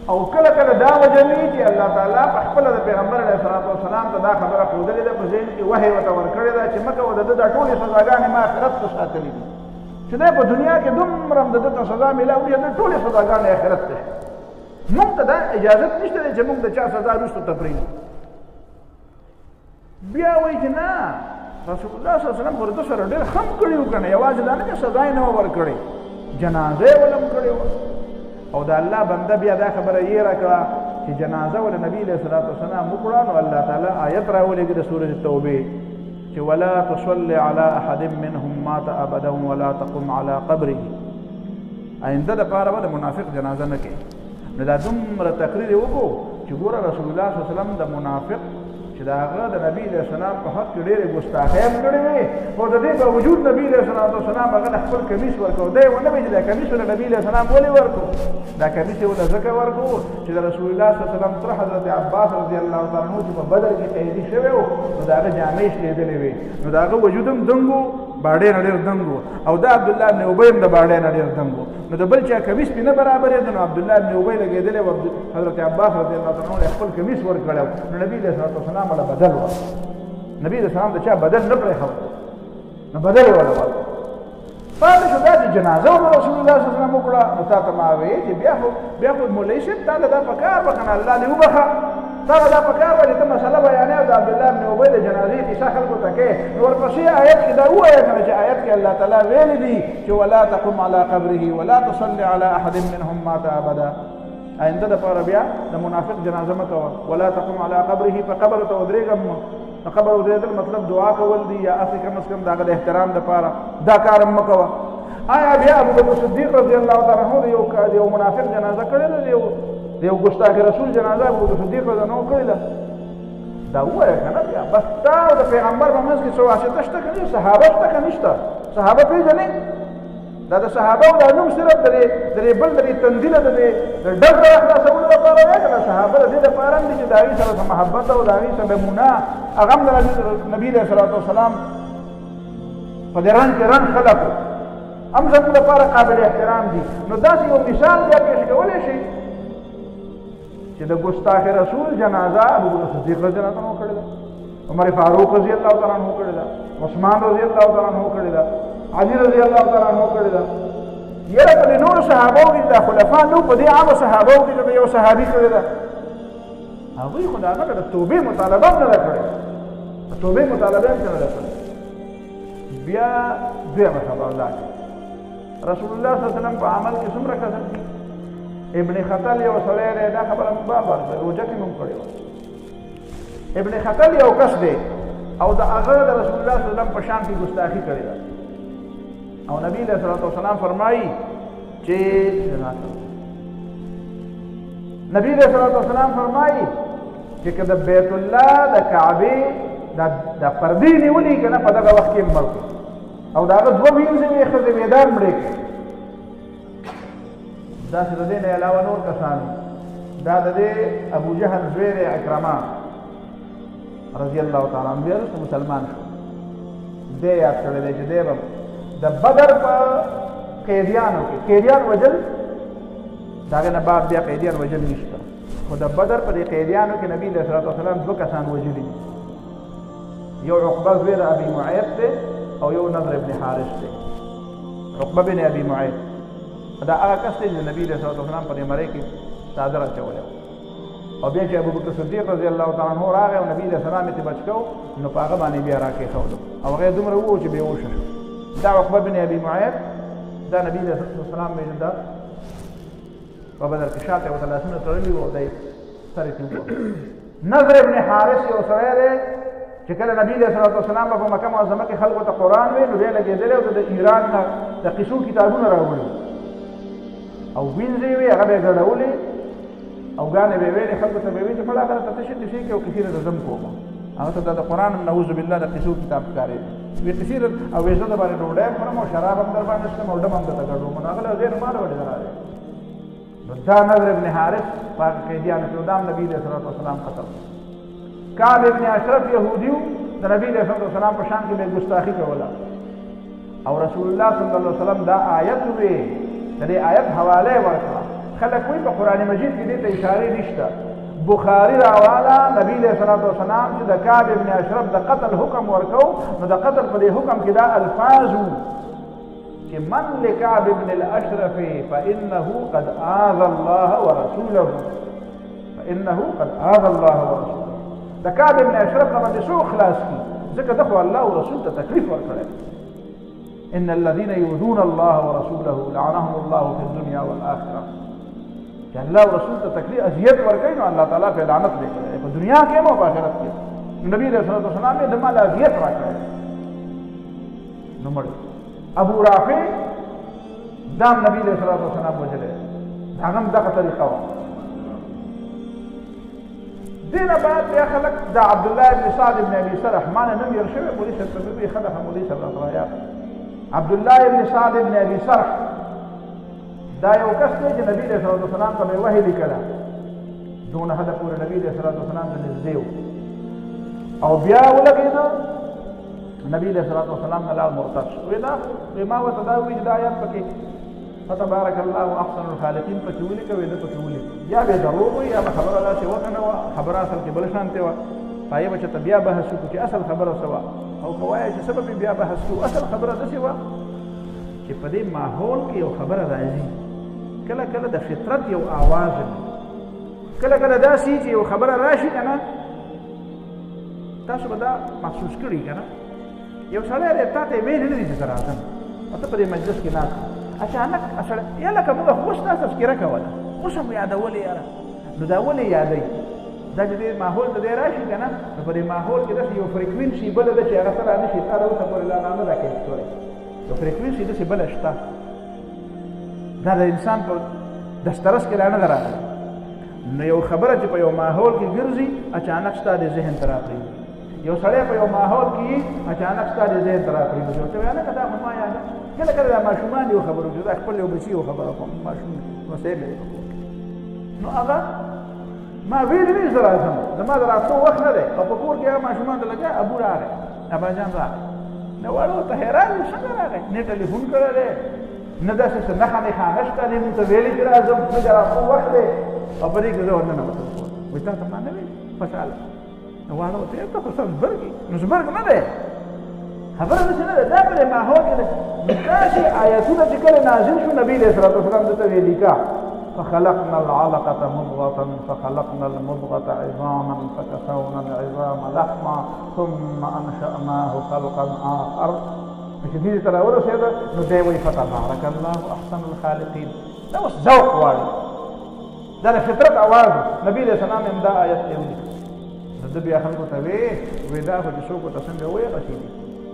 او کله کله دا وجه وي چې الله تعالی په خپله د پیغمبر علیه صلات وسلام ته دا خبره ښودلې ده په ذهن کې وحی ورته ورکړې ده چې مه کوه د ده دا ټولې سزاګانې ما آخرت ته ساتلې دي چې دی په دنیا کې دومره د ده ته سزا میلاوي د ټولې سزاګانې آخرت ته موږ ته دا اجازت نشته دی چې موږ د چا سزا وروسته ته پرېږدو بیا وایي چې نه رسول الله صلی الله علیه وسلم خو د ده سره ډېر ښه هم کړي وو که نه یوازې دا نه چې سزا یې نه وه ورکړې جنازه یې ولم کړې وه او د الله بنده بیا دا خبره یېره کړه چې جنازه ول نبی علیه الصلوة والسلام وکړه نو الله تعالی آیت راولېږي د سورة توبې چې ولا تصل على احد منهم مات ابدا ولا تقم على قبره آینده دپاره به د منافق جنازه نه کوي نو دا دومره تقریر یې وکړو چې ګوره رسول الله صلی الله علیه وسلم د منافق چې د هغه د نبي علیه السلام په حق کې ډېرې ګستاخۍ هم کړې وې خو د دې باوجود نبي علیه السلام هغه له خپل کمیس ورکړو دی ونه وایي چې دا کمیس له نبي علیه السلام ولې ورکړو دا کمیس یې ونه ځکه ورکړو چې د رسول الله صلی الله علیه وسلم تر حضرت عباس رضی الله تعالی عنه چې په بدر کې قیدي شوی و نو د هغه جامې شلېدلې وې نو د هغه وجود هم دنګ و باډې نه ډېر دنګ و او د عبدالله ابن ابی هم د باډې نه ډېر دنګ و نو د بل چا کمیس پې نه برابرېده نو عبدالله ابن ابی لګېدلی و حضرت عباس رضی الله تعالی عنه خپل کمیس ورکړی نو نبي علیه الصلوة والسلام له بدل و نبی علیه السلام د چا بدل نه پرېښود نو بدل یې وله ورکړ پاتې شو دا چې جنازه ورته رسول الله صلی الله علیه وسلم وکړه نو تا ته ما ویې چې بیا خو مولوي صاحب تا له دا پکار به که نه الله دې وبخه تا له دا پکار وه چې ته مسله بیانې او د عبدالله ابن ابی د جنازې کیسه خلکو ته کوې نو ورپسې آیت کې دا ووایه که نه چې آیت کې الله تعالی ویلي دي چې ولا تقم على قبره ولا تصل على احد منهم مات ابدا آینده دپاره بیا د منافق جنازه مه کوه ولا تقم على قبره په قبر ته ودرېږه د قبر ودرېدل مطلب دعا کول دي یا هسې کم از کم د هغه د احترام دپاره دا کار هم مه کوه آیا بیا ابوبکر صدیق رضی الله تعالی عنه د یو منافق جنازه کړې ده د یو ګستاخ رسول جنازه ابوبکر صدیق رضی الله عنه کړې ده دا ووایه که نه بیا بس تا او د پیغمبر په منځ کې څه واسطه شته که نه صحابه شته که نشته صحابه پېژنې دا د صحابهو دا نوم صرف د دې بل د دې تندیله د ډز د خلاصولو لپاره دی که نه صحابه د دې دپاره هم دي چې د هغې سره د محبت او د هغې سره د مونه هغه هم د نبي علیه صلات وسلام په دې رنګ کې رنګ خلق هم زموږ لپاره قابل احترام دي نو داسې یو مثال بیا پېښ کولی شي چې د ګستاخ رسول جنازه ابوبکر صدیق رضی الله عنه کړې ده عمر فاروق رضی الله تعالی عنه کړې ده عثمان رضی الله تعالی عنه کړې ده علي رضی الله تعالی عنه کړې ده یاره په دې نورو صحابو کې دا خلفا نو په دې عامو صحابو کې چې یو صحابي کړې ده هغوی خو د هغه د توبې مطالبه هم نه ده کړې د توبې مطالبه هم نه ده کړې بیا دویمه خبره دا رسول الله صلی الله علیه وسلم په عمل کې څومره کسان دي ابن خطل یو سړی دی دا خبره مونږ باب ورکړه روژه کې مونږ کړې وه ابن خطل یو کس دی او د هغه د رسول الله صلی الله علیه وسلم په شان کې ګستاخي کړې ده او نبی علیه الصلوة والسلام فرمایي چې نبی علیه الصلوة والسلام فرمایي چې که د بیت الله د کعبې د پردې نیولي که نه په دغه وخت کې مړ او د هغه دوه وینځې وې ښځې بیدار مړې کړې داسې د دې نه علاوه نور کسان دا د دې ابو جهل زوی دی عکرمه رضی الله تعالی عنه بیا وروسته مسلمان شو دی یاد کړی دی چې دی به د بدر په قیدیانو کې قیدیان وجل د هغې نه بعد بیا قیدیان وجل نشته خو د بدر په دې قیدیانو کې نبي علیه الصلوة والسلام دوه کسان وجلي دي یو عقبه زوی د ابي معیط دی او یو نضر ابن حارث دی عقبه بن ابي معیط دا هغه کس دی چې نبي علیه الصلوة والسلام په دې مرۍ کې څادر اچولی او بیا چې ابوبکر صدیق رضی الله تعالی عنه راغی او نبي علیه السلام یې بچ کو نو په هغه باندې بیا راکېښودو او هغه یې دومره ووهو چې بېهوشه شو دا عقبه بن ابي معیط دا نبي علیه السلام ویل دا په بدر کې شاته ورته لاسونه تړلي وو دی سر یې ټینګ نضر ابن حارث یو سړی دی چې کله نبي علیه الصلوة والسلام په مکه معظمه کې خلکو ته قرآن ویل نو دی لګېدلی او د ایران نه د قیسو کتابونه راوړي او وینځې وې هغه به یې ګډولې او ګانې به یې ویلې خلکو ته به یې ویل چې فړه هغه ته تشې تشې کې او کثیر د زم کوم هغه ته د قرآن نعوذ بالله د قیسو کتاب ښکارېږي وی کثیر او وې زه د باندې ډوډۍ هم خورم او شراب هم در باندې څښم او ډم هم درته ګډوم نو هغه له ډېر مال وړې راغی نو دا نضر ابن حارث په قیدیانو کې دا هم نبي علیه الصلوة والسلام قتل کعب ابن اشرف یهودي و د نبي علیه الصلوة والسلام په شان کې به یې ګستاخي کوله او رسول الله صلی الله علیه وسلم دا آیت وې د دې آیت حواله ورکړه خلک وایي په قرآن مجید کې دې ته اشارې نشته بخاري راواله نبي علیه الصلوة والسلام چې د کعب ابن اشرف د قتل حکم ورکو نو د قتل په دې حکم کې دا الفاظ چې من لکعب ابن الاشرف فانه قد آذى الله ورسوله فانه قد آذى الله ورسوله د کعب ابن اشرف نه باندې څو خلاص کی ځکه دغه الله او رسول ته تکلیف ورکړی ان الذين يؤذون الله ورسوله لعنهم الله في الدنيا والاخره چې الله او رسول ته تکلیف اذیت ورکړي نو الله تعالی په لعنت دی کړی په دنیا کې هم او په آخرت کې نبی علیه الصلوة والسلام یې د مال اذیت راکړی نو مړ ابو رافع دام نبی علیه الصلوة والسلام وجلی هغه هم دغه طریقه وه دینه بعد بیا خلک د عبدالله ابن سعد ابن ابي سرح ما نه نوم یېر شوی مولي صاحب ته ویې ښه ده مولي صاحب راته رایاد عبدالله ابن سعد ابن ابي سرح دا یو کس دی چې نبي علیه الصلوة والسلام ته مې وحي لیکله دونه حده پورې نبي علیه الصلوة والسلام ته نږدې و او بیا ولګېده نبي علیه الصلوة والسلام نه لاړ مرتد شو وی دا ما ورته دا ووایي چې دا آیات پکې فتبارک الله احسن الخالقین پکې ولیکه وی ده پکې ولیکه یا به دروغ وي یا به خبره داسې وکړه وه خبره اصل کې بل شانتې وه په هغې به چېرته بیا بحث وکړو چې اصل خبره څه وه او که وایه چې څه به بیا بحث کوو اصل خبره داسې وه چې په دې ماحول کې یو خبره راځي کله کله د فطرت یو آواز وي کله کله داسې چې یو خبره راشي که نه تاسو به دا محسوس کړي که نه یو سړی دی تا ته یې ویلي نه دي چې زه راځم او ته په دې مجلس کې ناست اچانک سړی یا لکه موږ خو اوس تا تذکره کوله اوس هم یادولې یاره نو دا ولې یادوي دا چې دې ماحول ته دی راشي که نه نو په دې ماحول کې داسې یو فریکوینسي بله ده چې هغه ته رانشي تا د اوسه پورې لا نه ده کیف کړی یو فریکوینسي داسې بله شته دا د انسان په دسترس کې لا نه ده راغلی نو یو خبره چې په یو ماحول کې ګرځي اچانک ستا د ذهن ته راپرېږي یو سړی په یو ماحول کې اچانک ستا د ذهن ته راپرېږي ورته وایي هلکه دا خو ما یاده کله کله دا ماشومان یو خبره وکړي دا خپل یو بچي یو خبره کوم ماشوم مسایل لري نو هغه ما ویلي نه زه راځم زما د راتلو وخت نه دی او په کور کې هغه ماشومان ته لګیا ابو راغی اباجان راغی نو واړو ته حیران وي څنګه راغی نه ټلیفون کړی دی نه داسې څه نښه نښه شته نه مونږ ته ویلي چې راځم نه د راتلو وخت دی او په دې کې زه ورننوتم وایي تا ته ما نه ویل خوشحاله نو واړو ته ته خو څه زبرګ نو زبرګ نه دی خبره داسې نه ده دا په دې ماحول کې نو داسې آیتونه چې کله نازل شو نبي علیه الصلوة والسلام دته ویې لیکه فخلقنا العلقة مضغة فخلقنا المضغة عظاما فكسونا العظام لحما ثم أنشأناه خلقا آخر چې دې ته راورسېده نو دی وایي فتبارک الله احسن الخالقین دا اوس ذوق غواړي دا د فطرت اواز نبی علیہ السلام هم دا آیت ته ولیکه نو ده بیا خلکو ته وی دا خو چې څوک ورته څنګه وایي هغسې دي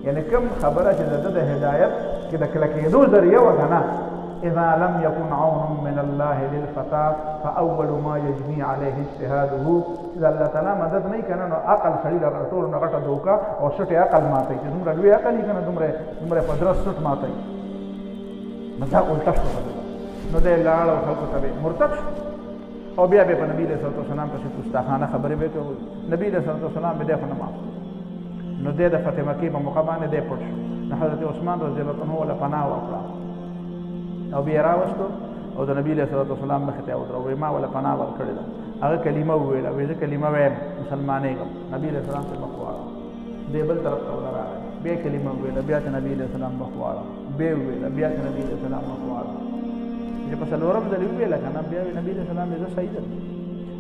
یعنې کوم خبره چې د ده د هدایت کې د کلکېدو ذریعه وه که نه اذا لم يكن عون من الله للفتى فاول ما يجني عليه اجتهاده اذا الله تعالی مدد نه کنه نو عقل سړي له ټول نه غټه دوکا او سټي عقل ماته چې دومره لوی عقل یې کنه دومره په درس سټ ماته نو دا الټا شو نو دې لاړ او خلکو ته مرتد او بیا به په نبی له صلی الله علیه وسلم پسې پوښتنه خبرې به کوي نبی له صلی الله علیه وسلم به دغه نه نو دې د فاطمه کې په موقع باندې دې پټ شو نو حضرت عثمان رضی الله عنه ولا پناه ورکړه او بیا راوستو او د نبی صلی الله علیه وسلم مخ ته ودرو ما ولا پناه ورکړه هغه کلمه ویله وې کلمه وایم مسلمانېږم نبی صلی الله علیه وسلم مخ واړه دې بل طرف ته ولاړ بیا کلمه ویله بیا ته نبی صلی الله علیه وسلم مخ واړه بیا ویله بیا ته نبی صلی الله علیه وسلم مخ واړه چې په څلورم ځل ویله کنه بیا نبی صلی الله علیه وسلم دې صحیح ده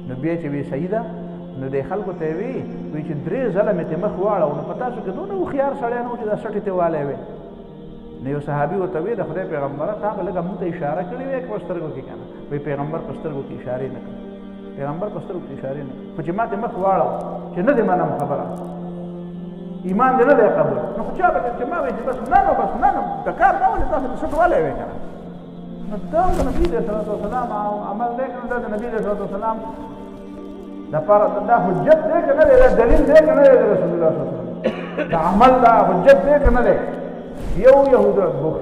نو بیا چې وی صحیح ده نو د خلکو ته وی چې درې ځله مې ته مخ واړه نو پتا شو چې دونه خيار سړی نو چې دا سټی ته والے وي نو یو صحابي ورته وی د خدای پیغمبره تا به لږه موږ ته اشاره کړې وې په سترګو کې کنه وی پیغمبر په سترګو کې اشاره نه کړې پیغمبر په سترګو کې اشاره نه خو چې ما ته مخ واړه چې نه دې منم خبره ایمان دې نه دی قبول نو خو چا به چې ما وی بس نه د کار نه ولې تاسو څه والے وې کنه نو دا د نبی صلی الله علیه وسلم عمل دی کنه د نبی صلی الله علیه وسلم دا پر دا حجت دی کنه دا دلیل دی کنه رسول الله صلی الله علیه وسلم دا عمل دا حجت دی کنه دی یو یهود بخ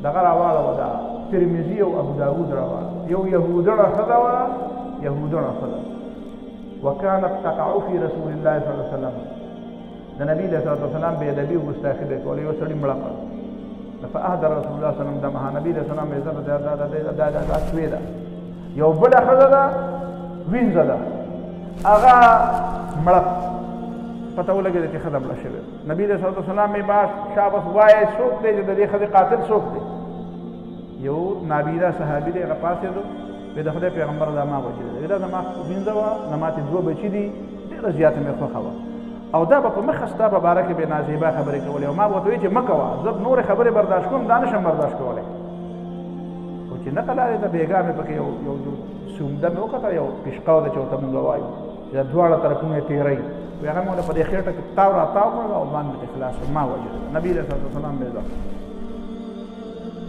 دغه راواله ودا ترمذی او ابو داود راواله یو یهود راخدا وا یهود راخدا وكانت تقع في رسول الله صلی الله علیه وسلم د نبی صلی الله علیه وسلم به ادبی او مستاخذه کوله یو سړی مړه کړ فاهدر رسول الله صلی الله علیه وسلم د نبی صلی الله علیه وسلم دا سویدا یو بل خدا وینځه ده هغه مړه پته ولګېده چې ښځه مړه شوې نبي صلی الله علیه وسلم یې باس شابس وایي څوک دی چې د دې ښځې قاتل څوک دی یو نابینا صحابي دی هغه پاڅېدو وایي د خدای پیغمبر دا ما وجلې ده دا زما وینځه وه نه ماتې دوه بچي دي ډېره زیاته مې خوښه وه او دا به په مخه ستا په باره کې بې نازیبه خبرې کولې او ما به ورته وایي چې مه کوه زه نورې خبرې برداشت کوم دا نشم برداشت کولی خو چې نقل لارې ته بېګا مې پکې یو سومده مې وکتل یو پشقاو ده چې ورته مونږ وایو چې دا دواړه طرفونه یې تېروي وی هغه مونږ په دې خېټه کې تاو را تاو کړل او باندې مې خلاص ما وجل نبی صلی الله علیه وسلم بېځه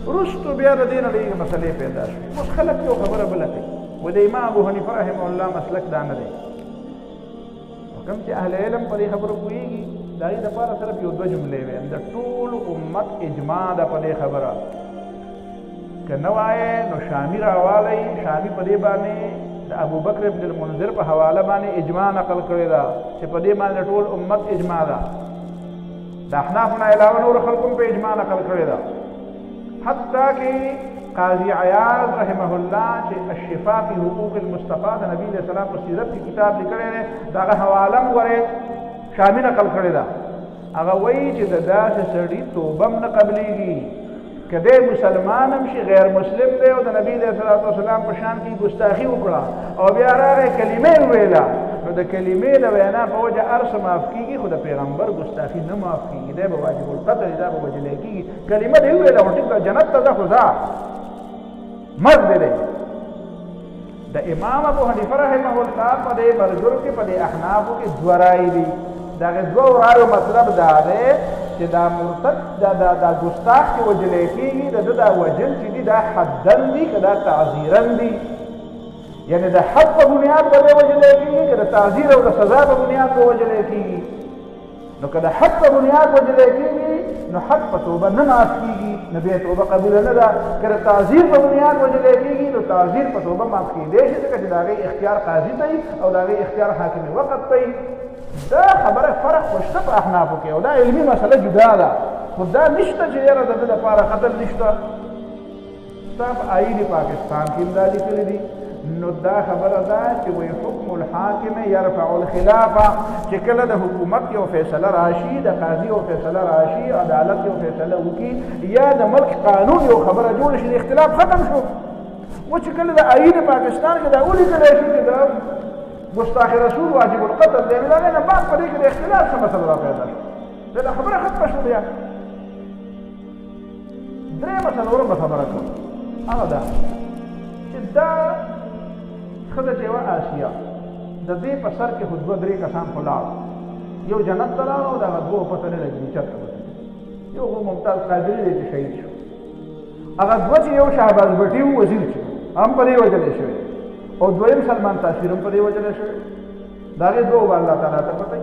وروستو بیا د دې نه لږې مسلې پیدا شوې اوس خلک یو خبره بله کوي و د امام ابو حنیفه رحمه الله مسلک دا نه دی کوم چې اهل علم په دې خبرو پوهېږي د هغې دپاره صرف یو دوه جملې وې د ټول امت اجماع ده په دې خبره که نه وایې نو شامي راوالی شامي په دې باندې د ابو بکر ابن المنذر په حواله باندې اجماع نقل کړې ده چې په دې باندې ټول امت اجماع ده د احنافو نه علاوه نور خلکو په اجماع نقل کړې ده حتی کې قاضي عیاض رحمه الله چې الشفاء فی حقوق المصطفى د نبی علیه السلام په سیرت کې کتاب لیکلی دی د هغه حواله هم ورې شامي نقل کړې ده هغه وایي چې د داسې سړي توبه هم نه قبلیږي که دی مسلمان هم شي غیر مسلم دی او د نبی علیه الصلاة وسلام په شان کې ګستاخي وکړه او بیا راغی کلمې وویله نو د کلمې د وینا په وجه هر څه معاف کېږي خو د پیغمبر ګستاخي نه معاف کېږي دی به واجب القتل دا به وجلی کېږي کلمه دې وویله خو ټیک ده جنت ته ځه خو ځه مرګ دی د امام ابو حنیفه رحمه الله په دې ملګرو کې په دې احنافو کې دوه رایې دي د هغې دوه رایو مطلب دا دی چې دا مرتد دا ګستاخ چې وجلی کېږي د ده دا وجل چې دي دا حدن دي که دا تعذیرن دي یعنې د حد په بنیاد به دی وجلی کېږي که د تعذیر او د سزا په بنیاد به وجلی کېږي نو که د حد په بنیاد وجلی کېږي نو حد په توبه نه معاف کېږي نو بیا توبه قبوله نه ده که د تعذیر په بنیاد وجلی کېږي نو تعذیر په توبه معاف کېدی شي ځکه چې د هغې اختیار قاضي ته او د هغې اختیار حاکم وقت ته دا خبره فرق خو شته په احنافو کې او دا علمي مسله جدا ده خو دا نشته چې یاره د ده لپاره قتل نشته ستا په آیین پاکستان کې هم دا لیکلي دي نو دا خبره ده چې وایي حکم الحاکم یرفع الخلافه چې کله د حکومت یو فیصله راشي د قاضي یو فیصله راشي عدالت یو فیصله وکړي یا د ملک قانون یو خبره جوړه شي د اختلاف ختم شو و چې کله د آیین پاکستان کې دا ولیکلی شو چې د گستاخ رسول واجب القتل دی نو د هغې نه بعد په دې کې د اختلاف څه مسله را پیدا شوه دا خبره ختمه شوه بیا درېیمه څلورمه خبره کوم هغه ده چې دا ښځه چې وه آسیه د دې په سر کې خو دوه درې کسان خو لاړ یو جنت ته لاړ او دغه دوه پته نه لګي چېرته به یو خو ممتاز قادري دی چې شهید شو هغه دوه چې یو شهباز بټي و وزیر چې هم په دې وجلی شوی او دویم سلمان تاثیر هم په دې وجلی شوی د هغې دوه به الله تعالی ته پته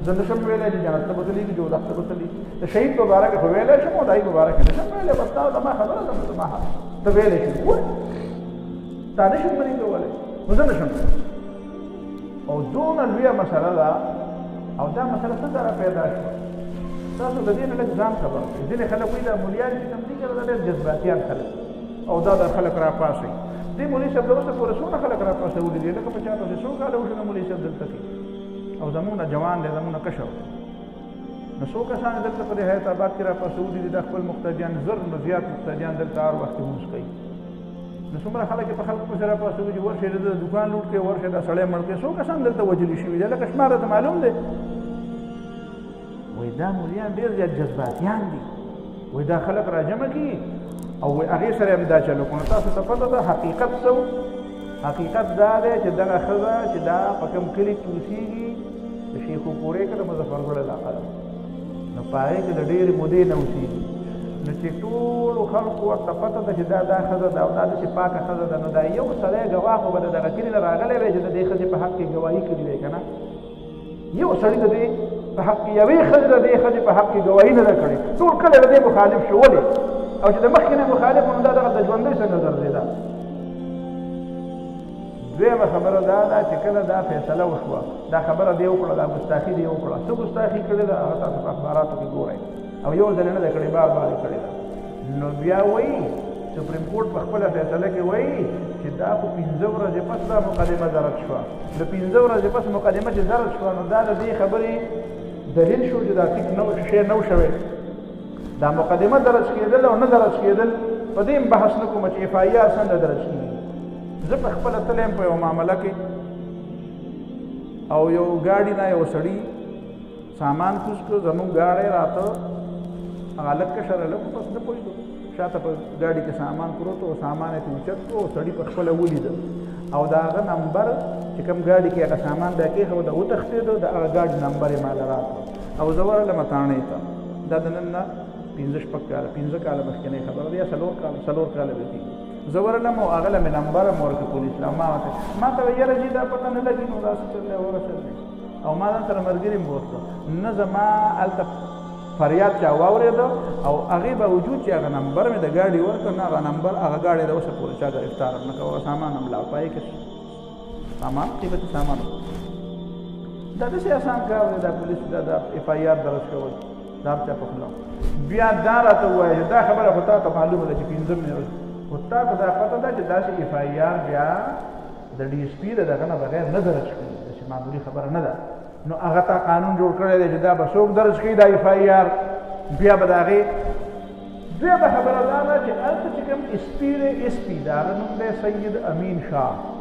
زه نشم ویلی چې جنت ته به تلېږي دوزخ ته به تلېږي د شهید په باره کې خو ویلی شم او د هغې په باره کې نشم ویلی بس دا زما خبره ده زما حق ته ویلی شي تا نشم پرې کولی نو زه نشم او دونه لویه مسله ده او دا مسله څه سره پیدا شوه تاسو د دې نه لږ ځان خبر کړئ ځینې خلک وایي دا مولیان چې کوم دي که دا ډېر جذباتیان خلک او دا خلک راپاڅوي دې مولوي صاحب د اوسه پورې څومره خلک راپاڅولي دي لکه په چا پسې څو کاله وشو د مولوي صاحب دلته کې او زمونږ نه جوان دی زمونږ نه کشر دی نو څو کسان دلته په دې حیات آباد کې راپاڅولي دي دا خپل مقتدیان زر نه زیات مقتدیان دلته هر وخت لمونځ کوي نو څومره خلک په خلکو پسې راپاڅوي چې ورشئ د دوکان لوټ کړئ ورشئ دا سړی مړ کړئ څو کسان دلته وجلي شوي دي لکه شمار راته معلوم دی وایي دا مولیان ډېر زیات جذباتیان دي وایي دا خلک راجمع کړي او هغې سره هم دا چلو کړو تاسو ته پته ده حقیقت څه حقیقت دا دی چې دغه ښځه چې دا په کوم کلي کې اوسېږي د شیخو پورې کې د مظفرګل علاقه ده نو په هغې کې د ډېرې مودې نه اوسېږي نو چې ټولو خلکو ورته پته ده چې دا ښځه ده او دا داسې پاکه ښځه ده نو دا یو سړی ګواه خو به د دغه کلي نه راغلی وی چې د دې ښځې په حق کې ګواهي کړې وی که نه یو سړي د دې په حق کې یوې ښځې د دې ښځې په حق کې ګواهي نه ده کړې ټول کله د دې مخالف شو ولې او چې د مخکې نه مخالف نو دا دغه د ژوندۍ څنګه ګرځېده دویمه خبره دا ده چې کله دا فیصله وشوه دا خبره دې وکړه دا ګستاخي دې وکړه څه ګستاخي کړې ده هغه تاسو په اخباراتو کې ګورئ او یو ځل نه ده کړې بار بار یې کړې ده نو بیا وایي سپریم کورټ په خپله فیصله کې وایي چې دا خو 15 ورځې پس دا مقدمه درج شوه د 15 ورځې پس مقدمه چې درج شوه نو دا د دې خبرې دلیل شو چې دا ټیک شی نه و شوی دا مقدمه درج کېدل او نه درج کېدل په دې بحث نه کوم چې اف آی آر څنګه درج کېږي زه په خپله تللی یم په یو معامله کې او یو ګاډي نه یو سړي سامان کوز کړو زمونږ ګاډی راته هغه هلک کشر هلک بس نه پوهېدو شاته په ګاډي کې سامان پروت و سامان یې اوچت کړو سړي په خپله ولیده او د هغه نمبر چې کوم ګاډي کې هغه سامان دا کېښود وتښتېدو د هغه ګاډي نمبر یې ماله راکړو او زه ورغلم تاڼۍ ته دا د نن نه 15 کاله مخکینۍ خبره ده یا 4 کاله به کېږي زه ورغلم او هغه له مې نمبر هم ورکړه پولیس له ما ته یاره جي دا پته نه لګي نو داسې چل دی ورسل دی او ما ځان سره ملګري مې بوتله نه زما هلته فریاد چا واورېده او هغې باوجود چې هغه نمبر مې د ګاډي ورکړ نه هغه نمبر هغه ګاډی د اوسه پورې چا ګرفتار هم نه کړه هغه سامان هم لاړ پای کې سامان قیمتي سامان دا داسې اسان کار دی دا پولیس دا اف آی آر درج کول دا هر چا په خوله بیا دا راته ووایه دا خبره خو تا ته معلومه ده چې 15 مې خو تا ته دا پته ده چې داسې اف آی آر بیا د ډي ایس پي د دغه نه بغیر نه درج کوي داسې معمولي خبره نه ده نو هغه تا قانون جوړ کړی دی چې دا به څوک درج کوي دا اف آی آر بیا به د هغې دویمه خبره دا ده چې هلته چې کوم ایس پي دی ایس پي د هغه نوم دی سید امین شاه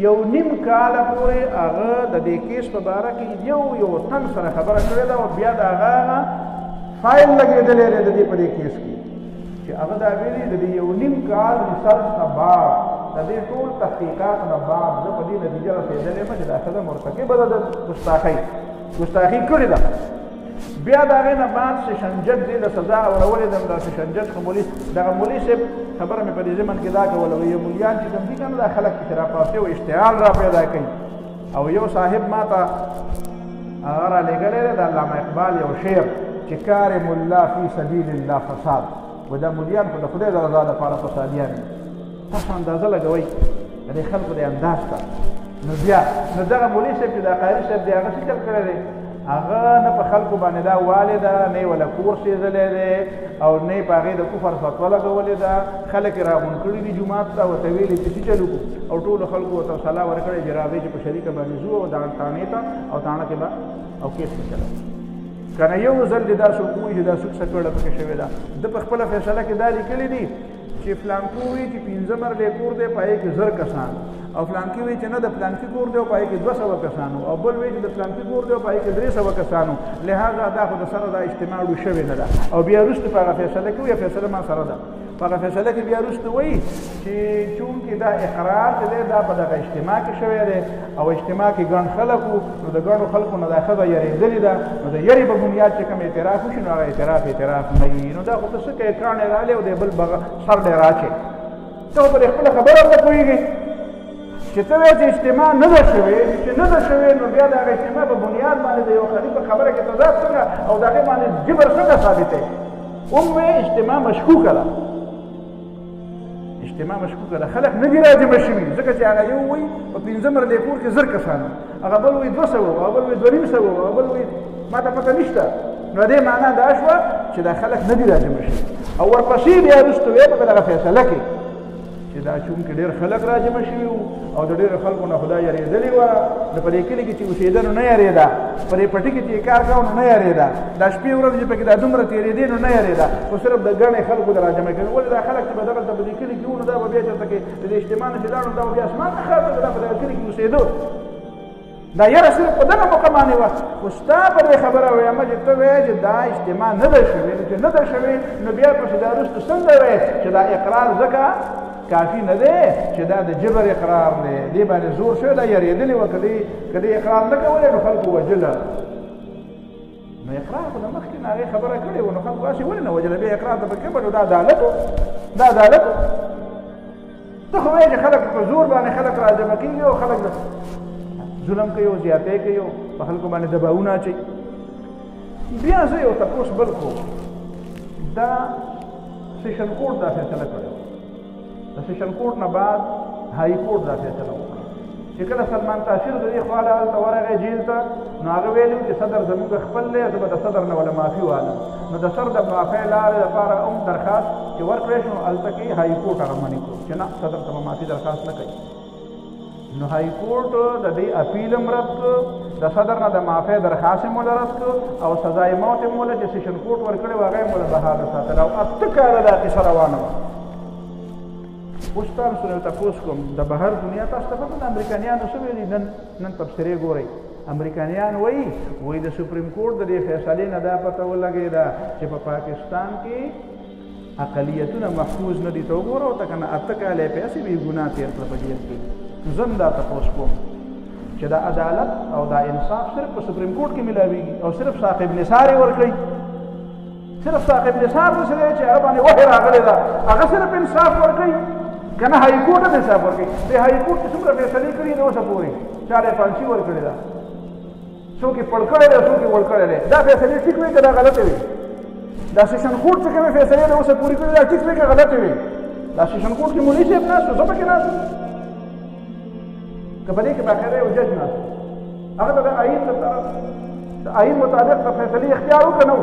یو نیم کاله پورې هغه د دې کیس په باره کې یو تن سره خبره کړې ده او بیا د هغه فایل لګېدلی دی د دې په دې کیس کې چې هغه دا ویلي د دې یو نیم کال ریسرچ نه بعد د دې ټول تحقیقات نه بعد زه په دې نتیجه رسېدلی یم چې دا ښځه مرتکبه ده د ګستاخۍ کړې ده بیا د هغې نه بعد سیشن جج دې له سزا اورولې ده دا سیشن جج خو دغه مولي صاحب خبره مې په دې ضمن کې دا کوله وایي مولیان چې کوم دي که نه دا خلک چې راپاسې او اشتعال را پیدا کوي او یو صاحب ما ته هغه را لېږلی دی د علامه اقبال یو شعر چې کار ملا فی سبیل الله فساد و دا مولیان خو د خدای د رضا لپاره فسادیان دي تاسو اندازه لګوئ د دې خلکو د انداز ته نو بیا نو دغه مولي صاحب چې دا قاري صاحب دی هغه څه چل کړی دی هغه نه په خلکو باندې دا والې ده نه یې ولا کور سېزلی دی او نه یې په هغې د کفر فتوه لګولې ده خلک یې راغونډ کړي دي جومات ته ورته ویلي چې څه چل وکړو او ټولو خلکو ورته صلاح ورکړی چې راځئ چې په شریکه باندې ځو او دغه تاڼې ته او تاڼه کې به او کیس کې چلو که نه یو ځل دې دا څوک ووایي چې دا څوک څه کړه پکې شوې ده ده په خپله فیصله کې دا لیکلي دي چې فلانکو وایي چې 15 مرلې کور دی په هغې کې 1000 کسان او فلانکي وایي چې نه د فلانکي کور دی او په هغې کې 200 کسانو او بل وایي چې د فلانکي کور دی او په هغې کې 300 کسانو لهذا دا خو د سره دا اجتماع شوې نه ده او بیا وروسته په هغه فیصله کې وایي فیصله ما سره ده په هغه فیصله کې بیا وروسته وایي چې چونکې دا اقرار چې دی دا په دغه اجتماع کې شوی دی او اجتماع کې ګڼ خلک وو نو د ګڼو خلکو نه دا ښځه یېرېدلې ده نو د یرې په بنیاد چې کوم اعتراف وشي نو هغه اعتراف نه وي نو دا خو ته څه کوې کاڼې راغلی او د بل سر دی راچې ته خو پرې خپله خبره نه پوهېږې چې ته وایې چې اجتماع نه ده شوې چې نه ده شوې نو بیا د هغه اجتماع په بنیاد باندې د یو خلیفه خبره کې تضاد څنګه او د هغې باندې جبر څنګه ثابتوي وایې اجتماع مشکوکه ده اجتماع مشکوکه ده خلک نه دي راجمع شوي ځکه چې هغه یو وایي په پنځم رلیپور کې 1000 کسان هغه بل وایي 200 هغه بل وایي 2500 هغه بل وایي ما ته پته نشته نو دې معنا دا شوه چې دا خلک نه دي راجمع شوي او ورپسې بیا وروسته وایي په دغه فیصله کې چې دا چونکې ډېر خلک راجمع شوي وو او د ډېرو خلکو نه خدای یېرېدلې وه نو په دې کلي کې چې اوسېده نو نه یېرېده په دې پټي کې چې یې کار کاوه نو نه یېرېده دا شپې ورځې چې پکې دا دومره تېرېدې نو نه یېرېده خو صرف د ګڼې خلکو د راجمع کېدل ولې دا خلک چې به دغلته په دې کلي کې وو نو دا به بیا چېرته کې د دې اجتماع نه چې لاړو دا به بیا اسمان نه خاطر دا په دغه کلي کې اوسېدو دا یره صرف په دغه موقع باندې وه خو ستا په دې خبره وایم چې ته وایې چې دا اجتماع نه ده شوې نو چې نه ده شوې نو بیا پسې دا وروسته څنګه وایې چې دا اقرار ځکه کافي نه دی چې دا د جبر اقرار دی دې باندې زور شوی دا یېرېدلې وه که دې اقرار نه کولی نو خلکو وجله نو اقرار خو د مخکې نه هغې خبره کړې وه نو خلکو هسې ولې نه وجله بیا اقرار ته پکې نو دا عدالت و دا عدالت و ته خو وایې چې خلک په زور باندې خلک راجمع کېږي او خلک ظلم کوي او زیاتۍ کوي او په خلکو باندې دباوونه اچوي بیا زه یو تپوس بل کوم دا سیشن کورټ دا فیصله کړې وه د سیشن کورټ نه بعد هائی کورټ دا فیصله وکړه چې کله سلمان تاشر د دې خواله هلته ورغی جیل ته نو هغه ویلي چې صدر زموږ خپل دی زه به د صدر نه وله معافي والم نو د سر د معافۍ لارې دپاره هم درخواست چې ورکړی شو هلته کې هائی کورټ هغه منع کړو چې نه صدر ته به معافي درخواست نه کوي نو هائی کورټ د دې اپیل هم رد کړ د صدر نه د معافۍ درخواست هم له رد کړ او سزای موت هم وله چې سیشن کورټ ورکړی و هغه هم وله بحاله ساتله او 8 کاله دا کیسه روانه وه اوس تاسو نه تاسو کوم د بهر دنیا تاسو ته په امریکایانو څه ویلي نن تبصرې ګورئ امریکایان وایي د سپریم کورټ د دې فیصلې نه دا پته ولګېده چې په پاکستان کې اقلیتونه محفوظ نه دي ته وګوره ورته که نه 8 کاله یې پیسې بې ګناه تېر کړه په جیل کې نو زه هم دا تپوس کوم چې دا عدالت او دا انصاف صرف په سپریم کورټ کې میلاویږي او صرف صاحب نثار یې ورکوي صرف صاحب نثار داسې دی چې هغه باندې وحی راغلی ده هغه صرف انصاف ورکوي که نه هائی کورټ هم انصاف ورکوي د هائی کورټ چې څومره فیصلې کړي دي اوسه پورې چا له پانسي ورکړې ده څوک یې پړ کړی دی څوک یې وړ کړی دی دا فیصلې ټیک وي که دا غلطې وي دا سیشن کورټ چې کومې فیصلې ده اوسه پورې کړي دا ټیک وي که غلطې وي دا سیشن کورټ کې مولوي صاحب ناست و زه پکې ناست که په دې کې باقاعده یو جج ناست هغه ته د آئین مطابق د فیصلې اختیار وکړه نه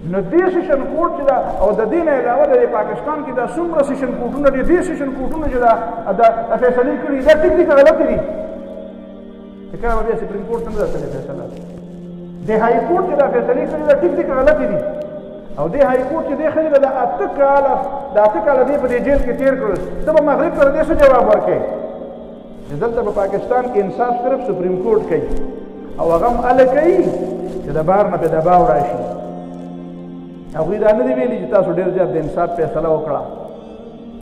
نو دې سیشن کورټ چې دا او د دې نه علاوه د پاکستان کې دا څومره سیشن کورټونه دي دې سیشن کورټونه چې دا فیصلې کړي دا ټیک دي که غلطې دي چې کله به بیا سپریم کورټ ته نه ده تللې فیصله د هائی کورټ چې دا فیصلې کړي دا ټیک دي که غلطې دي او دې هائی کورټ چې دې ښځې د 8 کاله دې په دې جیل کې تېر کړل ته به مغرب ته د دې څه جواب ورکوې چې دلته په پاکستان کې انصاف صرف سپریم کورټ کوي او هغه هم هله کوي چې د بهر نه پې دباو راشي هغوی دا نه دي ویلي چې تاسو ډېر زیات د انصاف فیصله وکړه